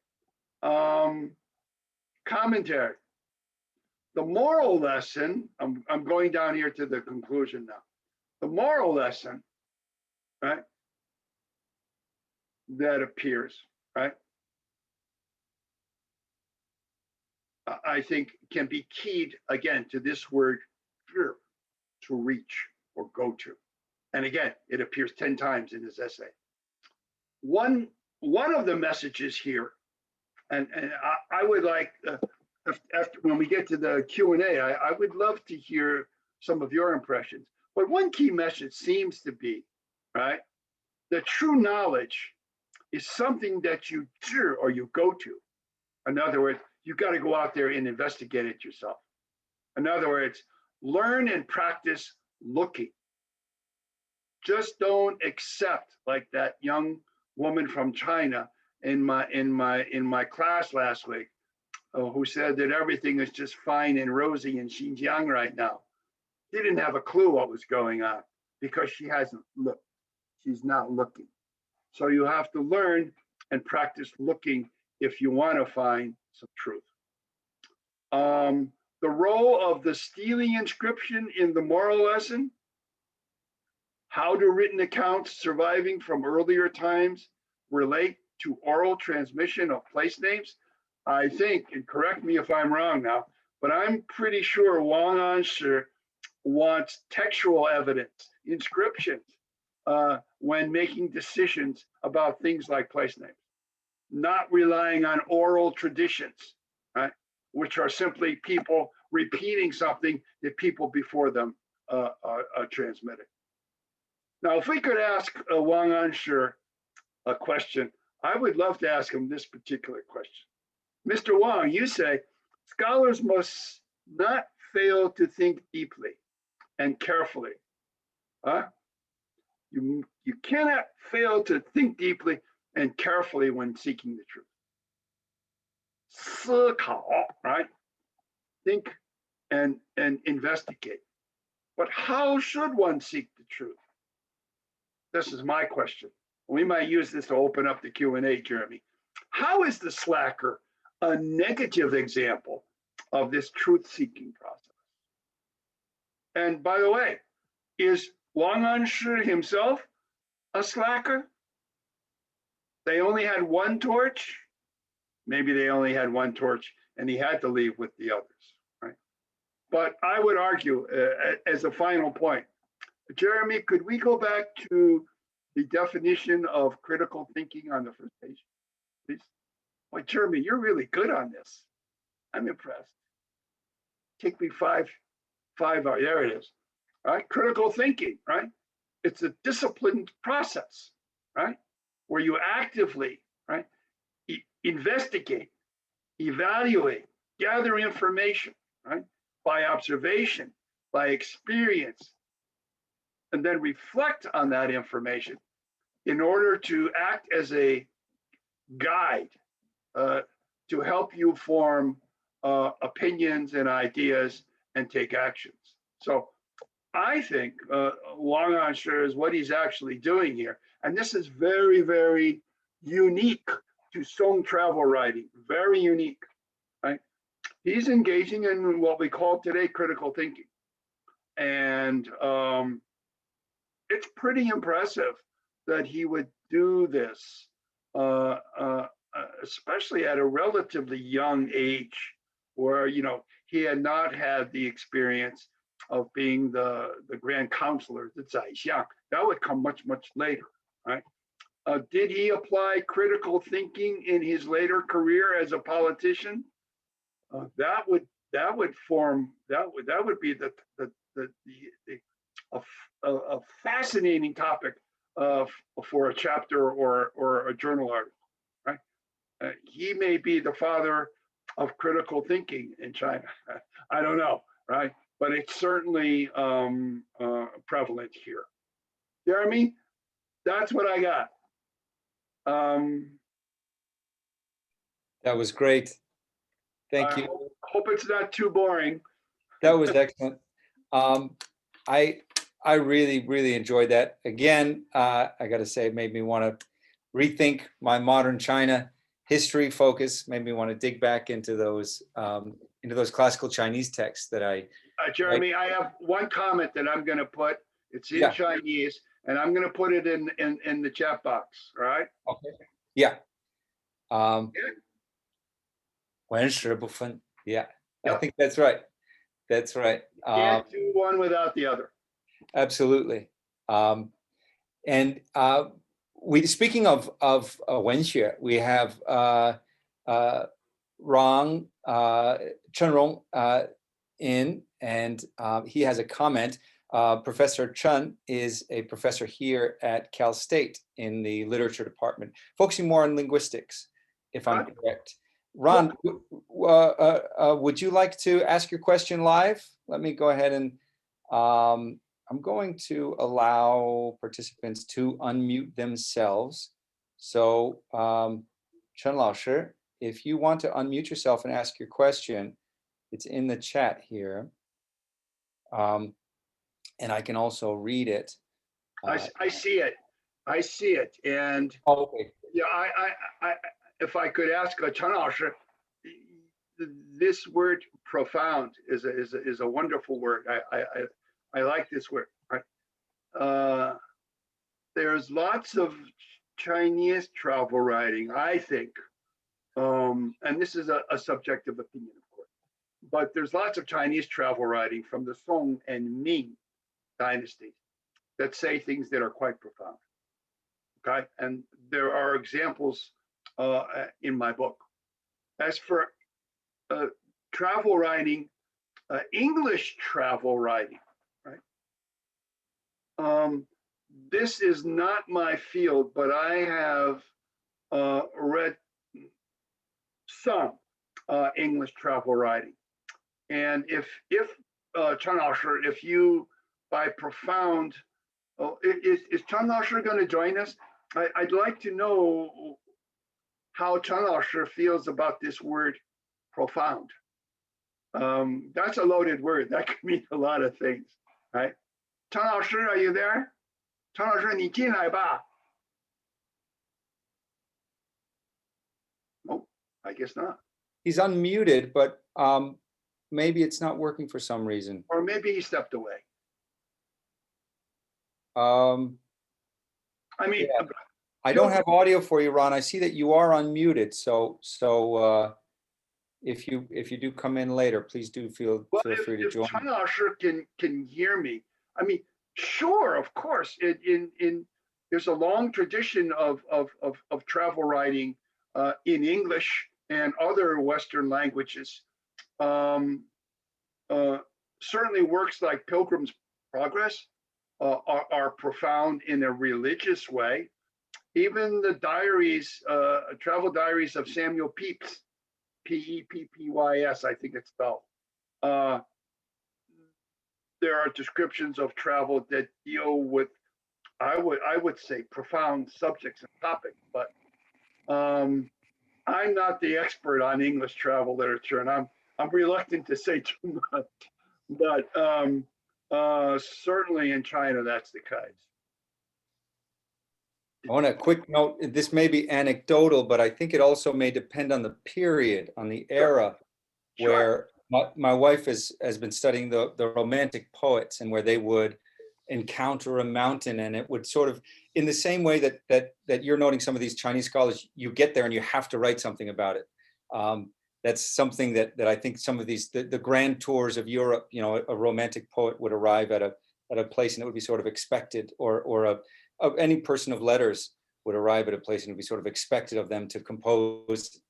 Commentary. The moral lesson, I'm going down here to the conclusion now. The moral lesson, right, that appears, right, I think can be keyed again to this word, to reach or go to. And again, it appears 10 times in this essay. One of the messages here, and I would like, after when we get to the Q&A, I would love to hear some of your impressions. But one key message seems to be, right, that true knowledge is something that you do or you go to. In other words, you got to go out there and investigate it yourself. In other words, learn and practice looking. Just don't accept, like that young woman from China in my class last week, who said that everything is just fine and rosy in Xinjiang right now. He didn't have a clue what was going on, because she hasn't looked. She's not looking. So you have to learn and practice looking if you want to find some truth. The role of the stele inscription in the moral lesson, how do written accounts surviving from earlier times relate to oral transmission of place names? I think, and correct me if I'm wrong now, but I'm pretty sure Wáng Ānshí wants textual evidence, inscriptions, when making decisions about things like place names, not relying on oral traditions, right, which are simply people repeating something that people before them transmitted. Now, if we could ask Wáng Ānshí a question, I would love to ask him this particular question. Mr. Wang, you say, scholars must not fail to think deeply and carefully. You cannot fail to think deeply and carefully when seeking the truth. 思考, right? Think and investigate. But how should one seek the truth? This is my question. We might use this to open up the Q&A, Jeremy. How is the slacker a negative example of this truth-seeking process? And by the way, is Wáng Ānshí himself a slacker? They only had one torch. Maybe they only had one torch and he had to leave with the others, right? But I would argue as a final point, Jeremy, could we go back to the definition of critical thinking on the first page, please? Boy, Jeremy, you're really good on this. I'm impressed. Take me five hours. There it is. All right, critical thinking, right? It's a disciplined process, right? Where you actively, right, investigate, evaluate, gather information, right? By observation, by experience, and then reflect on that information in order to act as a guide to help you form opinions and ideas and take actions. So I think Wáng Ānshí is what he's actually doing here. And this is very, very unique to Song travel writing, very unique, right? He's engaging in what we call today critical thinking. And it's pretty impressive that he would do this, especially at a relatively young age where, you know, he had not had the experience of being the grand counselor, the Zaixiang. That would come much, much later, right? Did he apply critical thinking in his later career as a politician? That would be a fascinating topic for a chapter or a journal article, right? He may be the father of critical thinking in China. I don't know, right? But it's certainly prevalent here. Jeremy, that's what I got. That was great. Thank you. Hope it's not too boring. That was excellent. I really, really enjoyed that. Again, I got to say, it made me want to rethink my modern China history focus. Made me want to dig back into those classical Chinese texts that I. Jeremy, I have one comment that I'm going to put. It's in Chinese, and I'm going to put it in the chat box. All right? Okay. Yeah. 文史不分. Yeah. I think that's right. That's right. Can't do one without the other. Absolutely. And speaking of Wenxue, we have Chenrong in, and he has a comment. Professor Chen is a professor here at Cal State in the literature department, focusing more on linguistics, if I'm correct. Ron, would you like to ask your question live? Let me go ahead and I'm going to allow participants to unmute themselves. So Chen Laoshi, if you want to unmute yourself and ask your question, it's in the chat here. And I can also read it. I see it. I see it. And okay. yeah, I if I could ask Chen Laoshi, this word profound is a wonderful word. I like this word. Right? There's lots of Chinese travel writing, I think, and this is a subjective opinion, of course, but there's lots of Chinese travel writing from the Song and Ming dynasties that say things that are quite profound. Okay, and there are examples in my book. As for travel writing, English travel writing, right? This is not my field, but I have read some English travel writing. And if Chen Laoshi, if you by profound, is Chen Laoshi going to join us? I'd like to know how Chen Laoshi feels about this word profound. That's a loaded word. That could mean a lot of things, right? Chen Laoshi, are you there? Chen Laoshi, 你进来吧. Nope, I guess not. He's unmuted, but maybe it's not working for some reason. Or maybe he stepped away. I mean, yeah. I don't have audio for you, Ron. I see that you are unmuted. So if you do come in later, please do feel free to join. If Chen Laoshi can hear me, I mean, sure, of course. There's a long tradition of travel writing in English and other Western languages. Certainly, works like Pilgrim's Progress are profound in a religious way. Even the diaries, travel diaries of Samuel Pepys, P-E-P-P-Y-S, I think it's spelled. There are descriptions of travel that deal with, I would say, profound subjects and topics, but I'm not the expert on English travel literature, and I'm reluctant to say too much. But certainly in China, that's the case. On a quick note, this may be anecdotal, but I think it also may depend on the period, on the era, Sure. where my wife has been studying the Romantic poets, and where they would encounter a mountain, and it would sort of, in the same way that you're noting some of these Chinese scholars, you get there and you have to write something about it. That's something that I think some of these, the grand tours of Europe, you know, a Romantic poet would arrive at a place and it would be sort of expected, or any person of letters would arrive at a place and it would be sort of expected of them to compose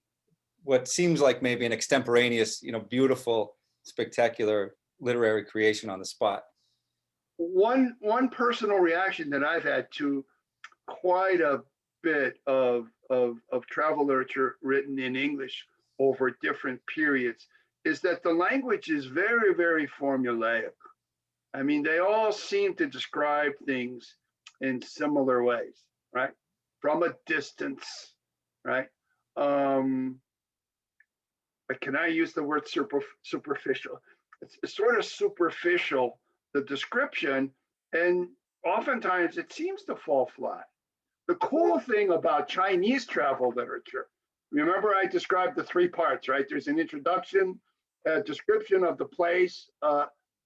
what seems like maybe an extemporaneous, you know, beautiful, spectacular literary creation on the spot. One personal reaction that I've had to quite a bit of travel literature written in English over different periods is that the language is very, very formulaic. I mean, they all seem to describe things in similar ways, right? From a distance, right? But can I use the word superficial? It's sort of superficial, the description, and oftentimes it seems to fall flat. The cool thing about Chinese travel literature, remember I described the three parts, right? There's an introduction, a description of the place,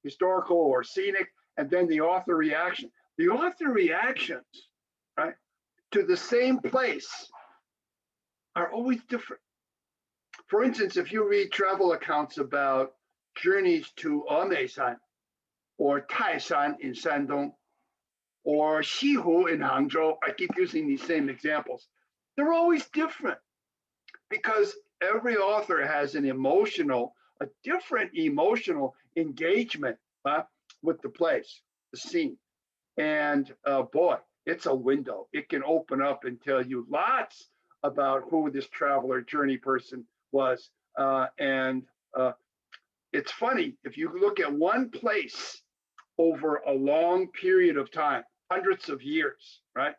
historical or scenic, and then the author reaction. The author reactions, right, to the same place are always different. For instance, if you read travel accounts about journeys to Emeisan or Taishan in Shandong or Xihu in Hangzhou, I keep using these same examples, they're always different because every author has a different emotional engagement with the place, the scene. And boy, it's a window. It can open up and tell you lots about who this traveler journey person was. It's funny, if you look at one place over a long period of time, hundreds of years, right?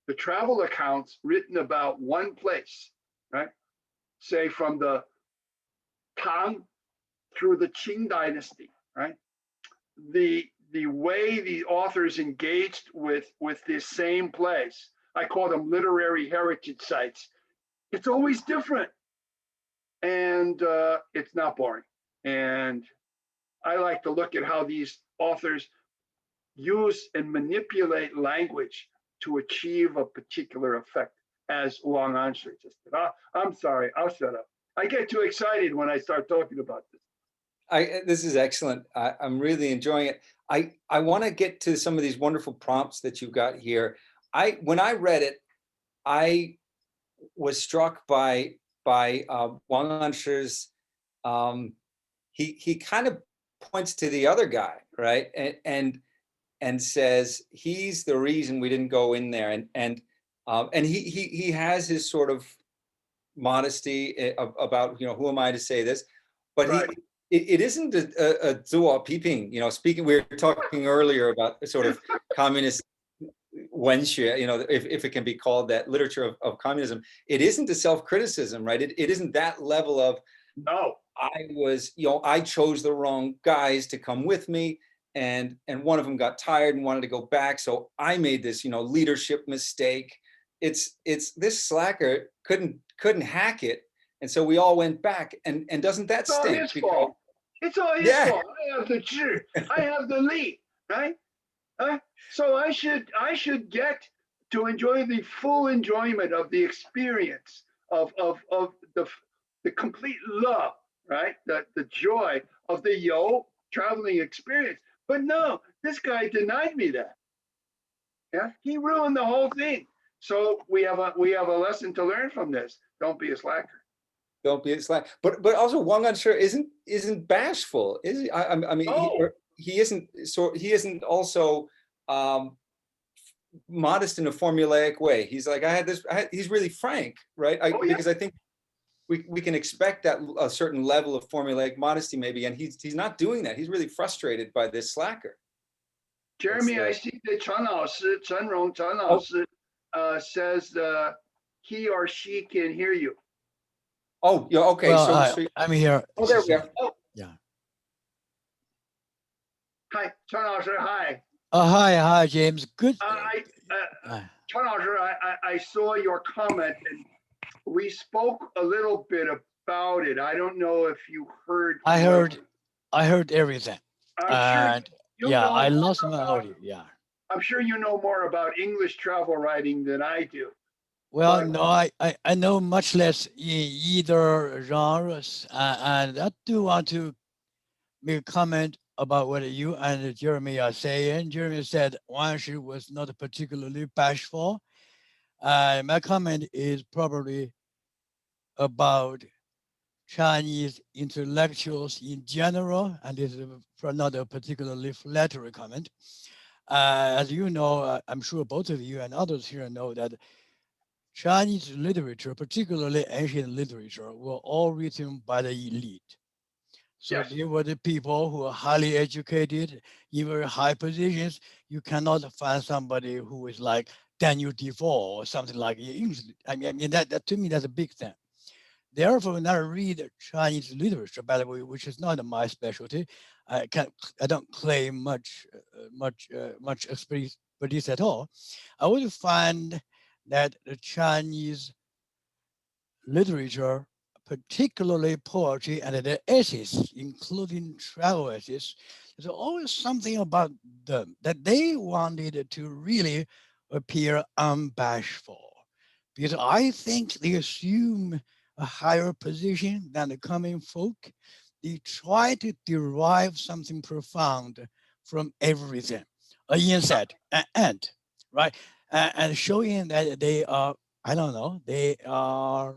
The travel accounts written about one place, right? Say from the Tang through the Qing dynasty, right? The the way the authors engaged with this same place, I call them literary heritage sites. It's always different, and it's not boring. And I like to look at how these authors use and manipulate language to achieve a particular effect, as Wáng Ānshí just did. I'm sorry, I'll shut up. I get too excited when I start talking about this. This is excellent. I'm really enjoying it. I want to get to some of these wonderful prompts that you've got here. When I read it, I was struck by Wáng Ānshí's. He kind of points to the other guy, right, and says he's the reason we didn't go in there, and he has his sort of modesty about, you know, who am I to say this, but right. It isn't a zuo piping, you know, speaking, we were talking earlier about sort of communist wenxue, you know, if it can be called that, literature of communism. It isn't a self-criticism, right? It isn't that level of, no, I chose the wrong guys to come with me, and one of them got tired and wanted to go back, so I made this, you know, leadership mistake. It's this slacker couldn't hack it, and so we all went back, and doesn't that stink? It's all his fault. It's all his fault. I have the zhi, I have the li, right? So I should get to enjoy the full enjoyment of the experience of the complete love, right? The joy of the Yóu traveling experience. But no, this guy denied me that. Yeah, he ruined the whole thing. So we have a lesson to learn from this. Don't be a slacker. Don't be a slacker. But also Wáng Ānshī isn't bashful, is he? I mean, no. He isn't also modest in a formulaic way. He's like, he's really frank, right? Because I think we can expect that a certain level of formulaic modesty maybe, and he's not doing that. He's really frustrated by this slacker. Jeremy, I see that Chen Laoshi says he or she can hear you. Oh, yeah, okay. Well, so I'm here. Oh, there we go. Oh. Yeah. Hi, Chen Laoshi, hi. Hi, James. Good. Chen Laoshi, I saw your comment, and we spoke a little bit about it. I don't know if you heard. I heard everything. And yeah, I lost my audio. Yeah. I'm sure you know more about English travel writing than I do. Well, no, I know much less in either genres, and I do want to make a comment about what you and Jeremy are saying. Jeremy said Wáng Ānshī was not particularly bashful. My comment is probably about Chinese intellectuals in general, and this is not a particularly flattering comment. As you know, I'm sure both of you and others here know that Chinese literature, particularly ancient literature, were all written by the elite. So yes. They were the people who are highly educated, in very high positions. You cannot find somebody who is like Daniel Defoe or something like English. I mean that to me, that's a big thing. Therefore, when I read Chinese literature, by the way, which is not my specialty, I don't claim much expertise at all. I would find that the Chinese literature, particularly poetry and the essays, including travel essays, there's always something about them that they wanted to really appear unbashful. Because I think they assume a higher position than the common folk. They try to derive something profound from everything, an insight, an end, right? And showing that they are, I don't know, they are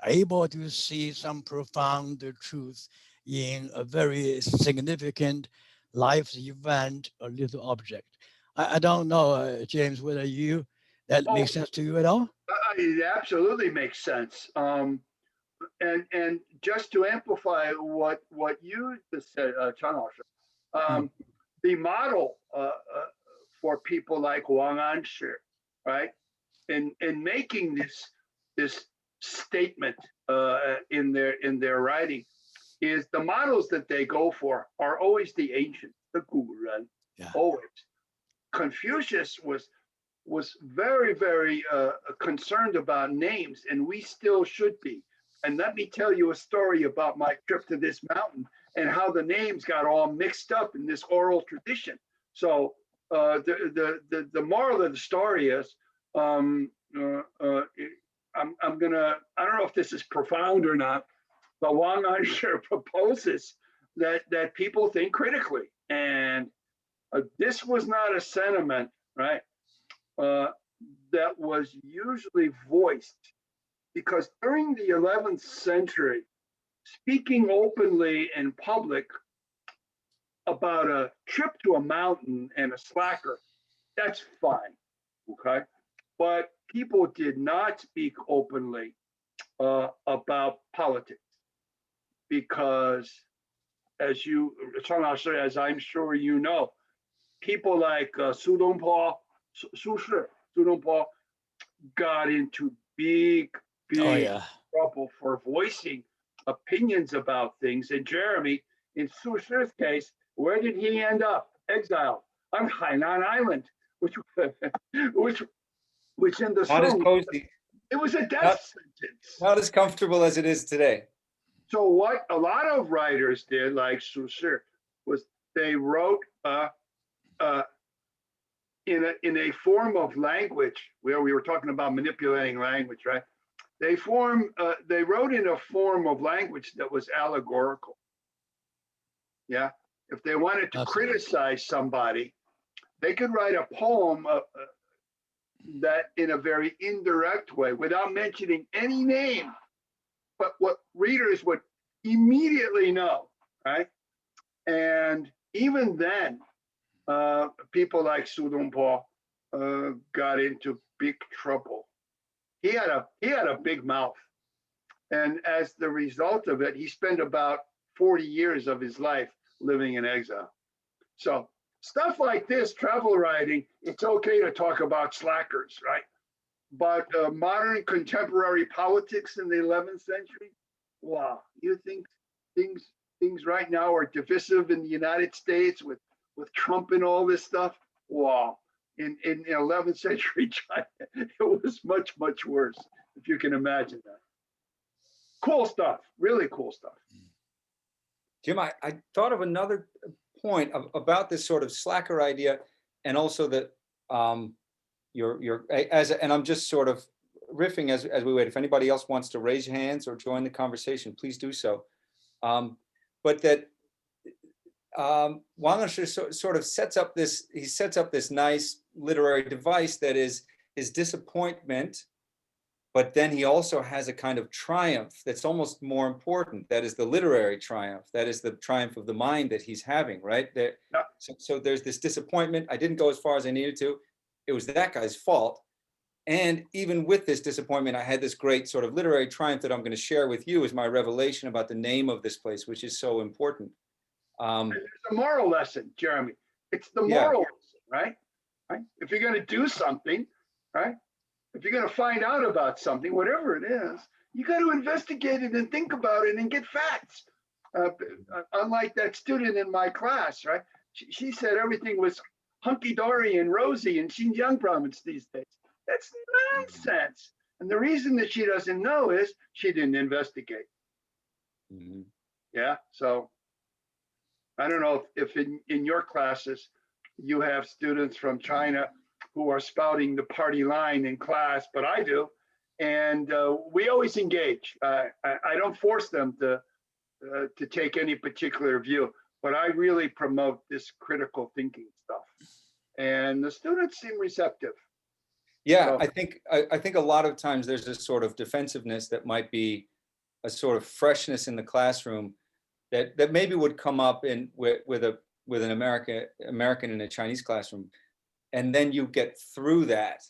able to see some profound truth in a very significant life event or little object. I don't know, James, whether that makes sense to you at all? It absolutely makes sense. And just to amplify what you just said, Chen Laoshi, the model for people like Wáng Ānshī, right, in making this statement in their writing, is the models that they go for are always the ancient, the 古人, Yeah. always. Confucius was very, very concerned about names, and we still should be. And let me tell you a story about my trip to this mountain and how the names got all mixed up in this oral tradition. So the moral of the story is, I'm gonna, I don't know if this is profound or not, but Wáng Ānshí proposes that people think critically. And this was not a sentiment, right, that was usually voiced, because during the 11th century, speaking openly in public about a trip to a mountain and a slacker, that's fine, okay? But people did not speak openly about politics, because as I'm sure you know, people like Su Dongpo, Su Dongpo got into big Oh, yeah. trouble for voicing opinions about things. And Jeremy, in Su Shi's case, where did he end up? Exiled on Hainan Island, which in the Not as song, cozy, it was a death sentence. not as comfortable as it is today. So what a lot of writers did, like Su Shi, was they wrote in a form of language, where we were talking about manipulating language, right? They wrote in a form of language that was allegorical. Yeah, if they wanted to criticize somebody, they could write a poem that in a very indirect way, without mentioning any name, but what readers would immediately know, right? And even then, people like Su Dongpo got into big trouble. He had a big mouth, and as the result of it, he spent about 40 years of his life living in exile. So stuff like this, travel writing, it's okay to talk about slackers, right? But modern contemporary politics in the 11th century, wow, you think things right now are divisive in the United States with Trump and all this stuff? Wow. In 11th century China, it was much, much worse, if you can imagine that. Cool stuff, really cool stuff. Jim, I thought of another point about this sort of slacker idea, and also that and I'm just sort of riffing as we wait. If anybody else wants to raise hands or join the conversation, please do so. But that Wáng Ānshí sort of sets up this nice literary device that is his disappointment, but then he also has a kind of triumph that's almost more important. That is the literary triumph. That is the triumph of the mind that he's having, right? So there's this disappointment. I didn't go as far as I needed to. It was that guy's fault. And even with this disappointment, I had this great sort of literary triumph that I'm going to share with you as my revelation about the name of this place, which is so important. There's a moral lesson, Jeremy. It's the moral lesson, right? If you're going to do something, right? If you're going to find out about something, whatever it is, you got to investigate it and think about it and get facts. Unlike that student in my class, right? She said everything was hunky-dory and rosy in Xinjiang province these days. That's nonsense. And the reason that she doesn't know is she didn't investigate. Mm-hmm. Yeah, so I don't know if in your classes you have students from China who are spouting the party line in class, but I do. And we always engage. I don't force them to take any particular view, but I really promote this critical thinking stuff. And the students seem receptive. Yeah, so I think a lot of times there's this sort of defensiveness that might be a sort of freshness in the classroom that maybe would come up with an American in a Chinese classroom, and then you get through that,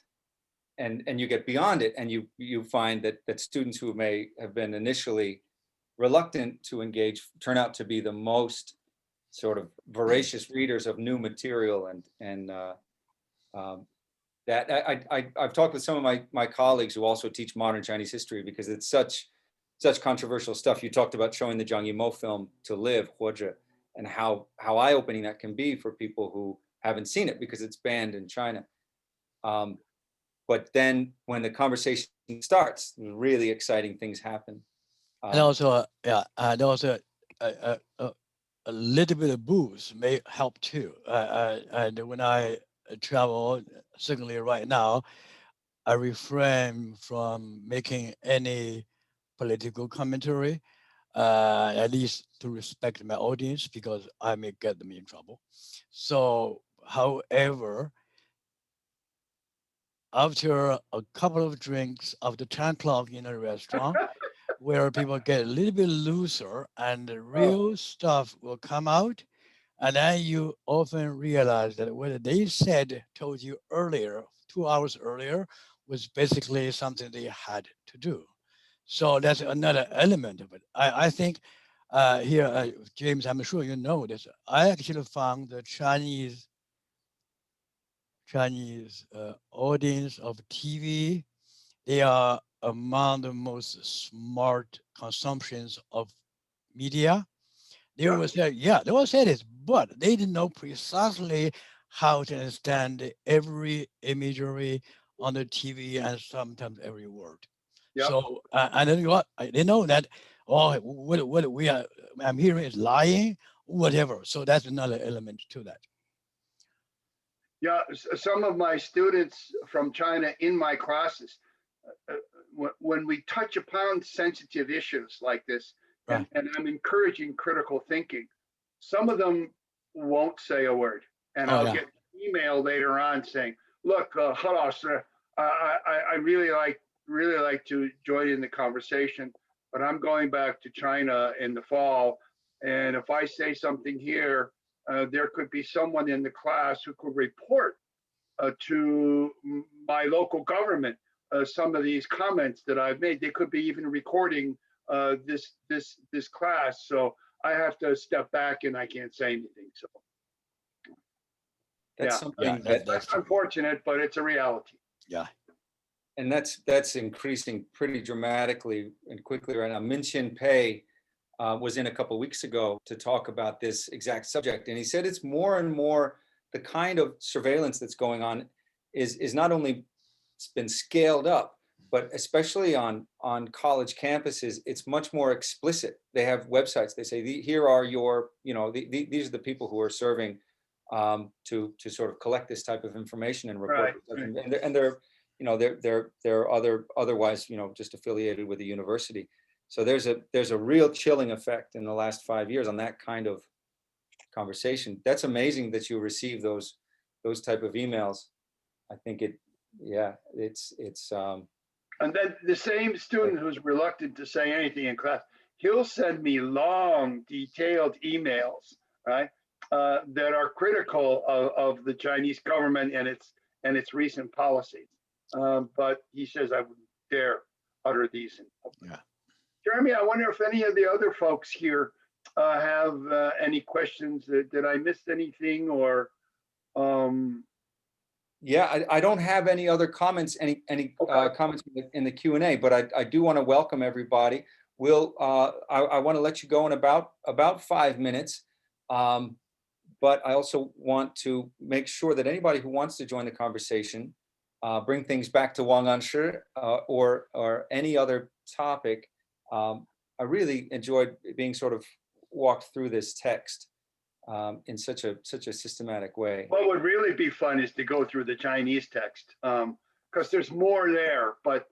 and you get beyond it, and you find that students who may have been initially reluctant to engage turn out to be the most sort of voracious readers of new material, and that I've talked with some of my colleagues who also teach modern Chinese history, because it's such such controversial stuff. You talked about showing the Zhang Yimou film To Live, 活着, and how eye-opening that can be for people who haven't seen it because it's banned in China. But then when the conversation starts, really exciting things happen. And also, and also a little bit of booze may help too. And when I travel, certainly right now, I refrain from making any political commentary, at least to respect my audience, because I may get them in trouble. So, however, after a couple of drinks, after 10 o'clock in a restaurant, where people get a little bit looser and the real stuff will come out, and then you often realize that what they told you earlier, 2 hours earlier, was basically something they had to do. So that's another element of it. I think here, James, I'm sure you know this. I actually found the Chinese audience of TV, they are among the most smart consumptions of media. They will say, they will say this, but they didn't know precisely how to understand every imagery on the TV and sometimes every word. Yep. So, and then what they know that, what I'm hearing is lying, whatever. So that's another element to that. Yeah, some of my students from China in my classes, when we touch upon sensitive issues like this, Right. and I'm encouraging critical thinking, some of them won't say a word. And I'll get an email later on saying, look, Hūashān, I really like to join in the conversation, but I'm going back to China in the fall. And if I say something here, there could be someone in the class who could report to my local government some of these comments that I've made. They could be even recording this class. So I have to step back and I can't say anything. So that's something that's unfortunate, but it's a reality. Yeah. And that's increasing pretty dramatically and quickly right now. Min-Shin Pei was in a couple of weeks ago to talk about this exact subject. And he said it's more and more the kind of surveillance that's going on is not only been scaled up, but especially on college campuses, it's much more explicit. They have websites. They say, here are your, these are the people who are serving to sort of collect this type of information and report. Right. And they're otherwise, just affiliated with the university. So there's a real chilling effect in the last 5 years on that kind of conversation. That's amazing that you receive those type of emails. I think it's and then the same student who's reluctant to say anything in class, he'll send me long, detailed emails, right, that are critical of the Chinese government and its recent policies. But he says I wouldn't dare utter these in public. Yeah. Jeremy, I wonder if any of the other folks here have any questions. Did I miss anything or? Yeah, I don't have any other comments, any comments in the Q&A, but I do want to welcome everybody. I want to let you go in about 5 minutes, but I also want to make sure that anybody who wants to join the conversation, bring things back to Wáng Ānshí or any other topic. I really enjoyed being sort of walked through this text in such a systematic way. What would really be fun is to go through the Chinese text, because there's more there. But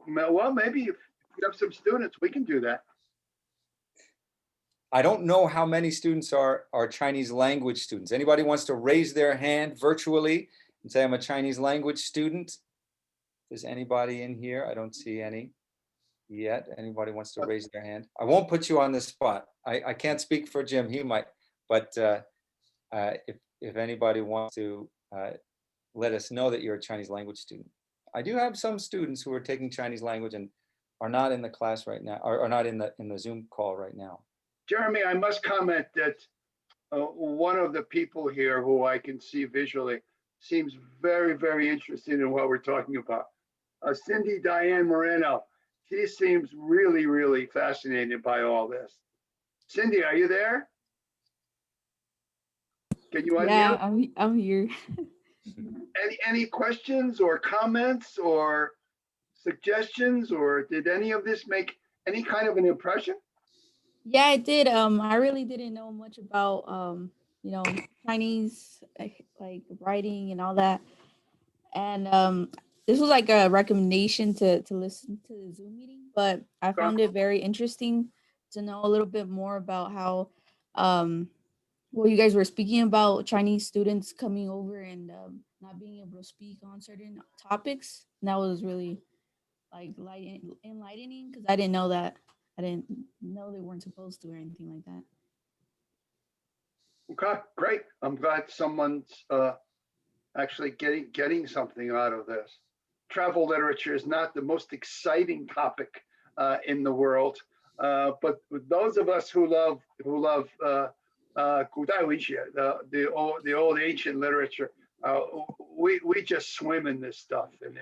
well, maybe if you have some students, we can do that. I don't know how many students are Chinese language students. Anybody wants to raise their hand virtually and say, I'm a Chinese language student? Is anybody in here? I don't see any yet. Anybody wants to raise their hand? I won't put you on the spot. I can't speak for Jim. He might. But if anybody wants to let us know that you're a Chinese language student. I do have some students who are taking Chinese language and are not in the class right now, or are not in the Zoom call right now. Jeremy, I must comment that one of the people here who I can see visually seems very, very interested in what we're talking about. Cindy Diane Moreno. She seems really, really fascinated by all this. Cindy, are you there? Can you unmute? Yeah, I'm here. Any questions or comments or suggestions, or did any of this make any kind of an impression? Yeah, I did. I really didn't know much about Chinese like writing and all that. And this was like a recommendation to listen to the Zoom meeting, but I found it very interesting to know a little bit more about how well, you guys were speaking about Chinese students coming over and not being able to speak on certain topics. And that was really like enlightening because I didn't know that. I didn't know they weren't supposed to or anything like that. Okay, great. I'm glad someone's actually getting something out of this. Travel literature is not the most exciting topic in the world, but those of us who love 古代文学, the old ancient literature, we just swim in this stuff, and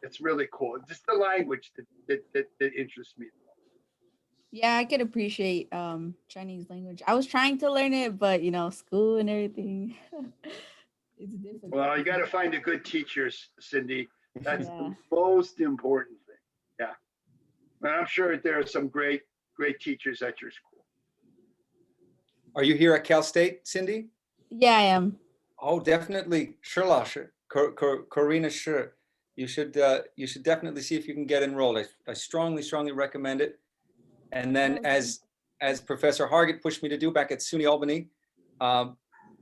it's really cool. Just the language that interests me. Yeah, I could appreciate Chinese language. I was trying to learn it, but school and everything, it's difficult. Well, you got to find a good teacher, Cindy. That's the most important thing. Yeah, and I'm sure there are some great teachers at your school. Are you here at Cal State, Cindy? Yeah, I am. Oh, definitely. Shi Laoshi, Corina Shi. You should definitely see if you can get enrolled. I strongly recommend it. And then as Professor Hargett pushed me to do back at SUNY Albany,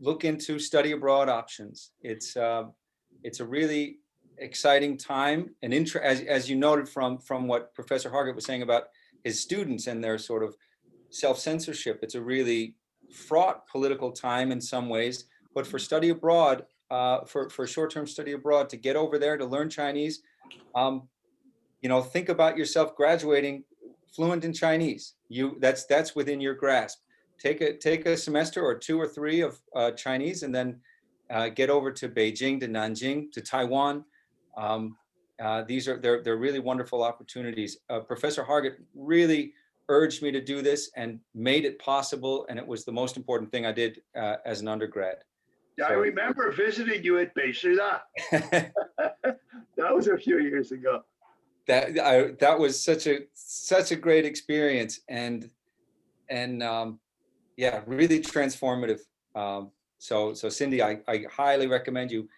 look into study abroad options. It's a really exciting time, and as you noted from what Professor Hargett was saying about his students and their sort of self-censorship. It's a really fraught political time in some ways, but for study abroad, for short-term study abroad, to get over there to learn Chinese, think about yourself graduating fluent in Chinese. That's within your grasp. Take a semester or 2 or 3 of Chinese, and then get over to Beijing, to Nanjing, to Taiwan. They're really wonderful opportunities. Professor Hargett really urged me to do this and made it possible, and it was the most important thing I did as an undergrad. Yeah, so, I remember visiting you at Beishida. That was a few years ago. That was such a great experience, and yeah, really transformative. So Cindy, I highly recommend you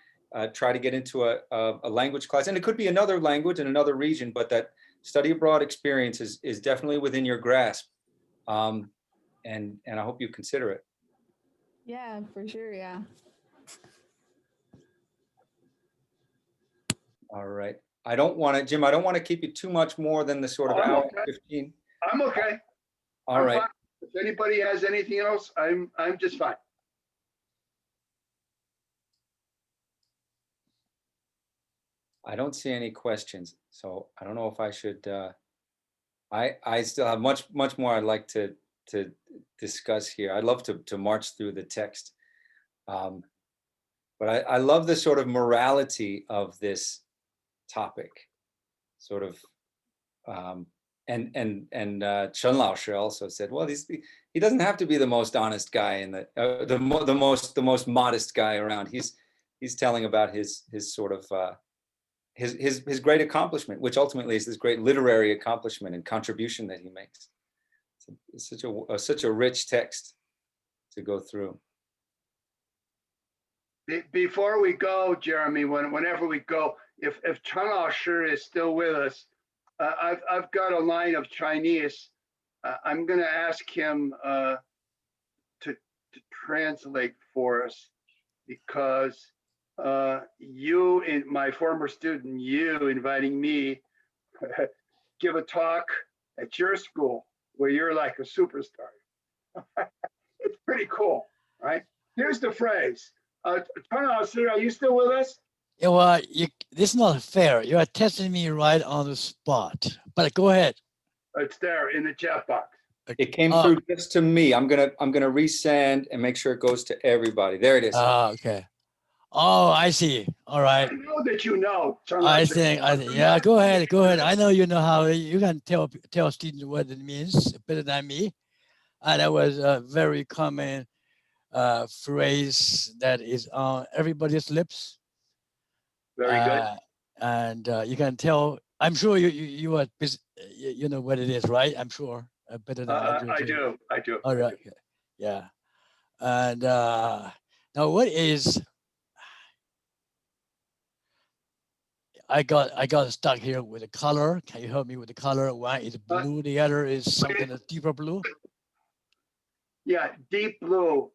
try to get into a language class, and it could be another language in another region, but that study abroad experience is definitely within your grasp, and I hope you consider it. Yeah, for sure. Yeah. All right. Jim, I don't want to keep you too much more than the sort of hour okay. 15. I'm okay. All right. Fine. If anybody has anything else, I'm just fine. I don't see any questions, so I don't know if I should. I still have much more I'd like to discuss here. I'd love to march through the text, but I love the sort of morality of this topic, sort of. And Chen Laoshi also said, well, he doesn't have to be the most honest guy and the most modest guy around. He's telling about his sort of his great accomplishment, which ultimately is this great literary accomplishment and contribution that he makes. It's such a rich text to go through. Before we go, Jeremy, whenever we go, if Chen Laoshi is still with us, I've got a line of Chinese. I'm going to ask him to translate for us, because you, my former student, you inviting me give a talk at your school where you're like a superstar. It's pretty cool, right? Here's the phrase. Chen Laoshi, are you still with us? Yeah, well, this is not fair. You are testing me right on the spot. But go ahead. It's there in the chat box. It came through just to me. I'm gonna resend and make sure it goes to everybody. There it is. Okay. Oh, I see. All right. I know that you know. I think, yeah, go ahead. I know you know how you can tell students what it means better than me. And that was a very common phrase that is on everybody's lips. Very good. And you can tell. I'm sure you are you know what it is, right? I'm sure better than I do. All right. Yeah. And now, what is? I got stuck here with the color. Can you help me with the color? One is blue, the other is something that's deeper blue. Yeah, deep blue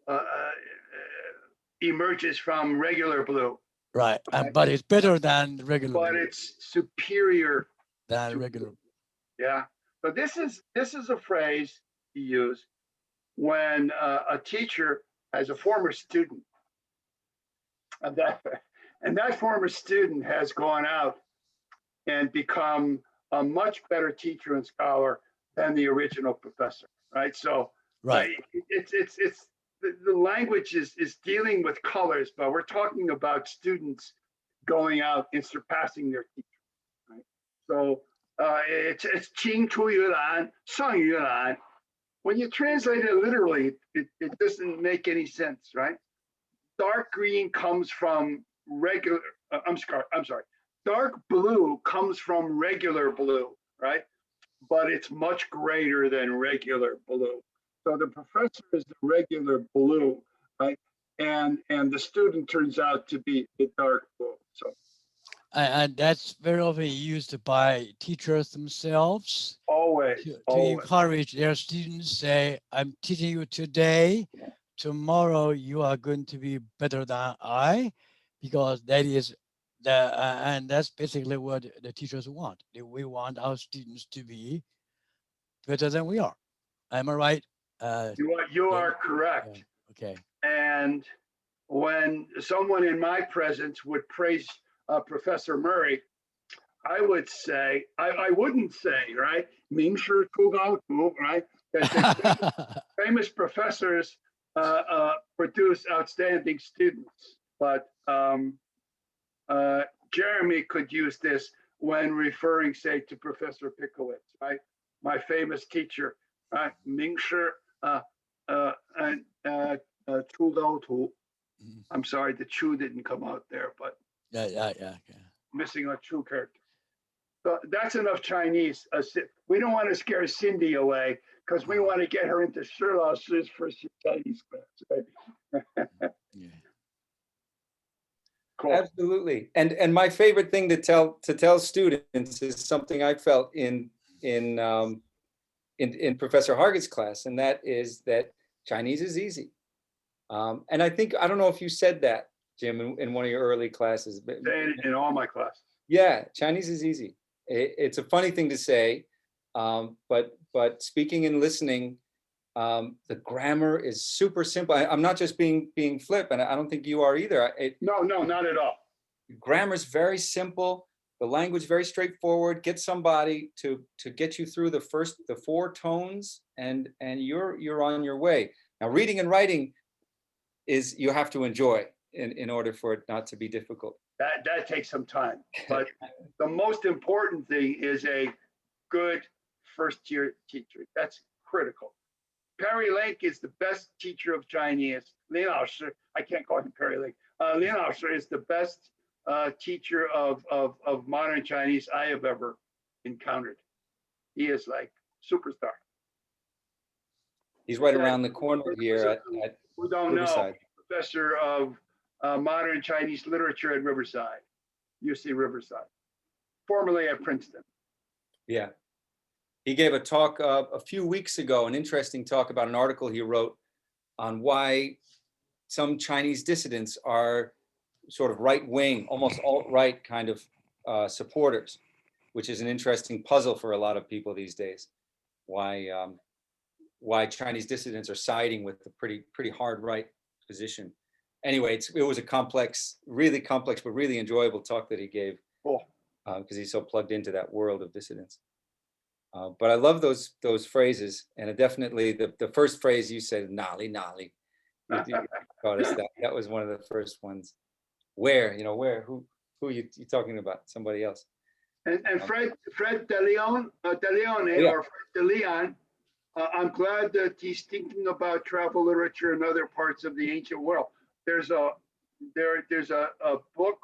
emerges from regular blue. Right, but it's better than regular but blue. It's superior than regular. Yeah. So this is a phrase you use when a teacher has a former student, and that former student has gone out and become a much better teacher and scholar than the original professor. Right. So right. It's the language is dealing with colors, but we're talking about students going out and surpassing their teacher. Right. So it's Qing Chu Yulan, Shang Yulan. When you translate it literally, it doesn't make any sense, right? Dark green comes from regular. I'm sorry. Dark blue comes from regular blue, right? But it's much greater than regular blue. So the professor is the regular blue, right? And the student turns out to be the dark blue. So. And that's very often used by teachers themselves. Always. To encourage their students, say, I'm teaching you today, tomorrow you are going to be better than I, because that is and that's basically what the teachers want. We want our students to be better than we are. Am I right? You are correct. Okay. And when someone in my presence would praise Professor Murray, I would say, I wouldn't say, right? Ming shi tu gao tu, right? Famous professors produce outstanding students. But Jeremy could use this when referring, say, to Professor Pickowitz, right? My famous teacher, right? Ming shi and tu gao tu. I'm sorry, the chu didn't come out there, but yeah. Missing a chu character. So that's enough Chinese. We don't want to scare Cindy away because we want to get her into Shirlao's first Chinese class. Right? Yeah. Cool. Absolutely. And my favorite thing to tell students is something I felt in Professor Hargett's class, and that is that Chinese is easy. And I don't know if you said that, Jim, in one of your early classes. But in all my classes. Yeah, Chinese is easy. It's a funny thing to say, but speaking and listening, the grammar is super simple. I'm not just being flip, and I don't think you are either. No, not at all. Grammar is very simple. The language very straightforward. Get somebody to get you through the four tones, and you're on your way. Now, reading and writing is you have to enjoy in order for it not to be difficult. That takes some time, but the most important thing is a good first-year teacher. That's critical. Perry Lake is the best teacher of Chinese. Lin Laoshi, I can't call him Perry Lake. Lin Laoshi is the best teacher of modern Chinese I have ever encountered. He is like superstar. He's right around the corner here at who don't Riverside. Know, professor of modern Chinese literature at Riverside, UC Riverside, formerly at Princeton. Yeah. He gave a talk a few weeks ago, an interesting talk about an article he wrote on why some Chinese dissidents are sort of right-wing, almost alt-right kind of supporters, which is an interesting puzzle for a lot of people these days. Why Chinese dissidents are siding with a pretty hard right position. Anyway, it was a complex, but really enjoyable talk that he gave, because he's so plugged into that world of dissidents. But I love those phrases, and definitely the first phrase you said, "nali nali." You taught us that. That was one of the first ones. where, where, who are you talking about? Somebody else. And Fred De Leon, yeah. or Fred De Leon, I'm glad that he's thinking about travel literature in other parts of the ancient world. There's a book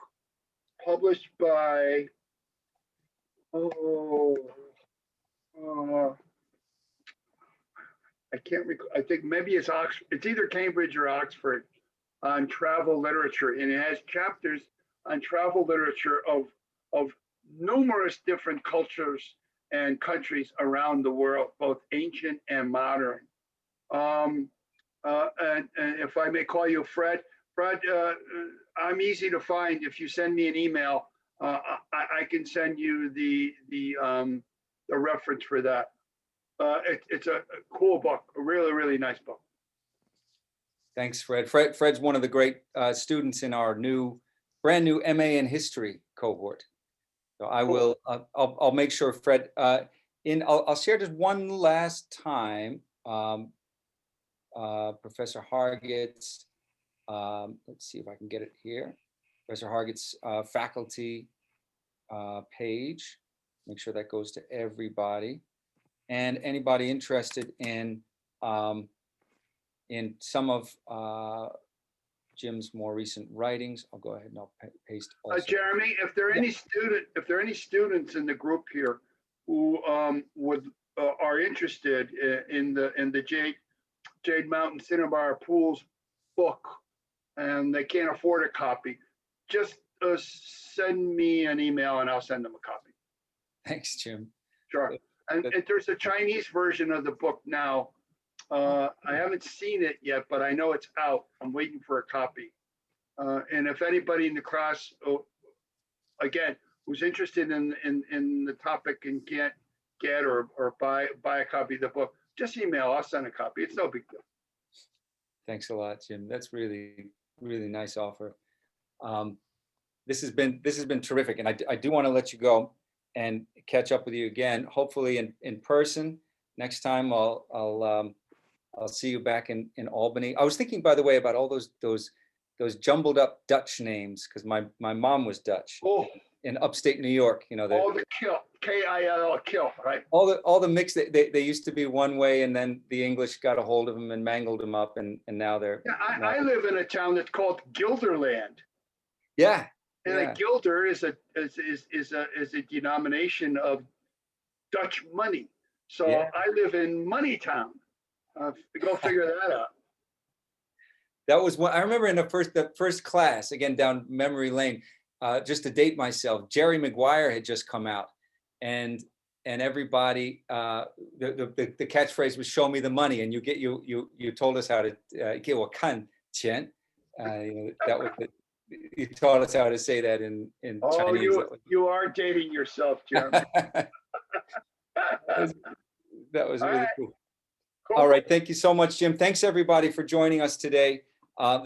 published by I can't recall. I think maybe it's Oxford. It's either Cambridge or Oxford on travel literature, and it has chapters on travel literature of numerous different cultures and countries around the world, both ancient and modern. And if I may call you Fred, I'm easy to find. If you send me an email, I can send you the reference for that. It's a cool book, a really, really nice book. Thanks, Fred. Fred's one of the great students in our brand new MA in History cohort. So I will, I'll make sure, Fred, I'll share just one last time, Professor Hargett's, let's see if I can get it here. Professor Hargett's faculty page, make sure that goes to everybody. And anybody interested in some of Jim's more recent writings, I'll go ahead and I'll paste also. Jeremy, if there are any students in the group here who are interested in the Jade Mountain Cinnabar Pools book, and they can't afford a copy, just send me an email and I'll send them a copy. Thanks, Jim. Sure. And there's a Chinese version of the book now. I haven't seen it yet, but I know it's out. I'm waiting for a copy. And if anybody in the class, again, who's interested in the topic and can't get or buy a copy of the book, just email. I'll send a copy. It's no big deal. Thanks a lot, Jim. That's really, really nice offer. This has been terrific, and I do want to let you go and catch up with you again, hopefully in person. Next time I'll see you back in Albany. I was thinking, by the way, about all those jumbled up Dutch names, because my mom was Dutch. Oh, in upstate New York, all the kill, K-I-L, kill, right? All the mix. They used to be one way, and then the English got a hold of them and mangled them up, and now they're. Yeah, I live in a town that's called Guilderland. Yeah. And a guilder is a denomination of Dutch money. So yeah. I live in Moneytown. Go figure that out. That was one I remember in the first class, again down memory lane. Just to date myself, Jerry Maguire had just come out, and everybody the catchphrase was "Show me the money," and you told us how to 给我看钱. That was the. You taught us how to say that in Chinese. You are dating yourself, Jeremy. that was really cool. All right, thank you so much, Jim. Thanks everybody for joining us today.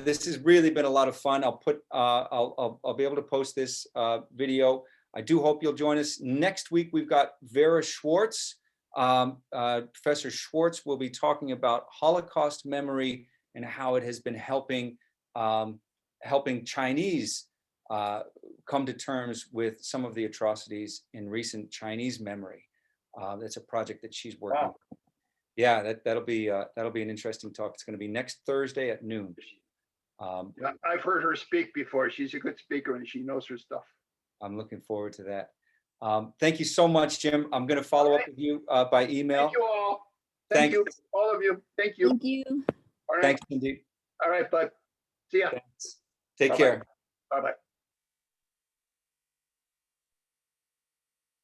This has really been a lot of fun. I'll be able to post this video. I do hope you'll join us next week. We've got Vera Schwartz. Professor Schwartz will be talking about Holocaust memory and how it has been helping Chinese come to terms with some of the atrocities in recent Chinese memory. That's a project that she's working on. Yeah, that'll be an interesting talk. It's going to be next Thursday at noon. I've heard her speak before. She's a good speaker and she knows her stuff. I'm looking forward to that. Thank you so much, Jim. I'm going to follow up with you by email. Thank you all. Thank you, all of you. Thank you. Thank you. All right. Thanks, indeed. All right, bud. See ya. Thanks. Take care. Bye-bye.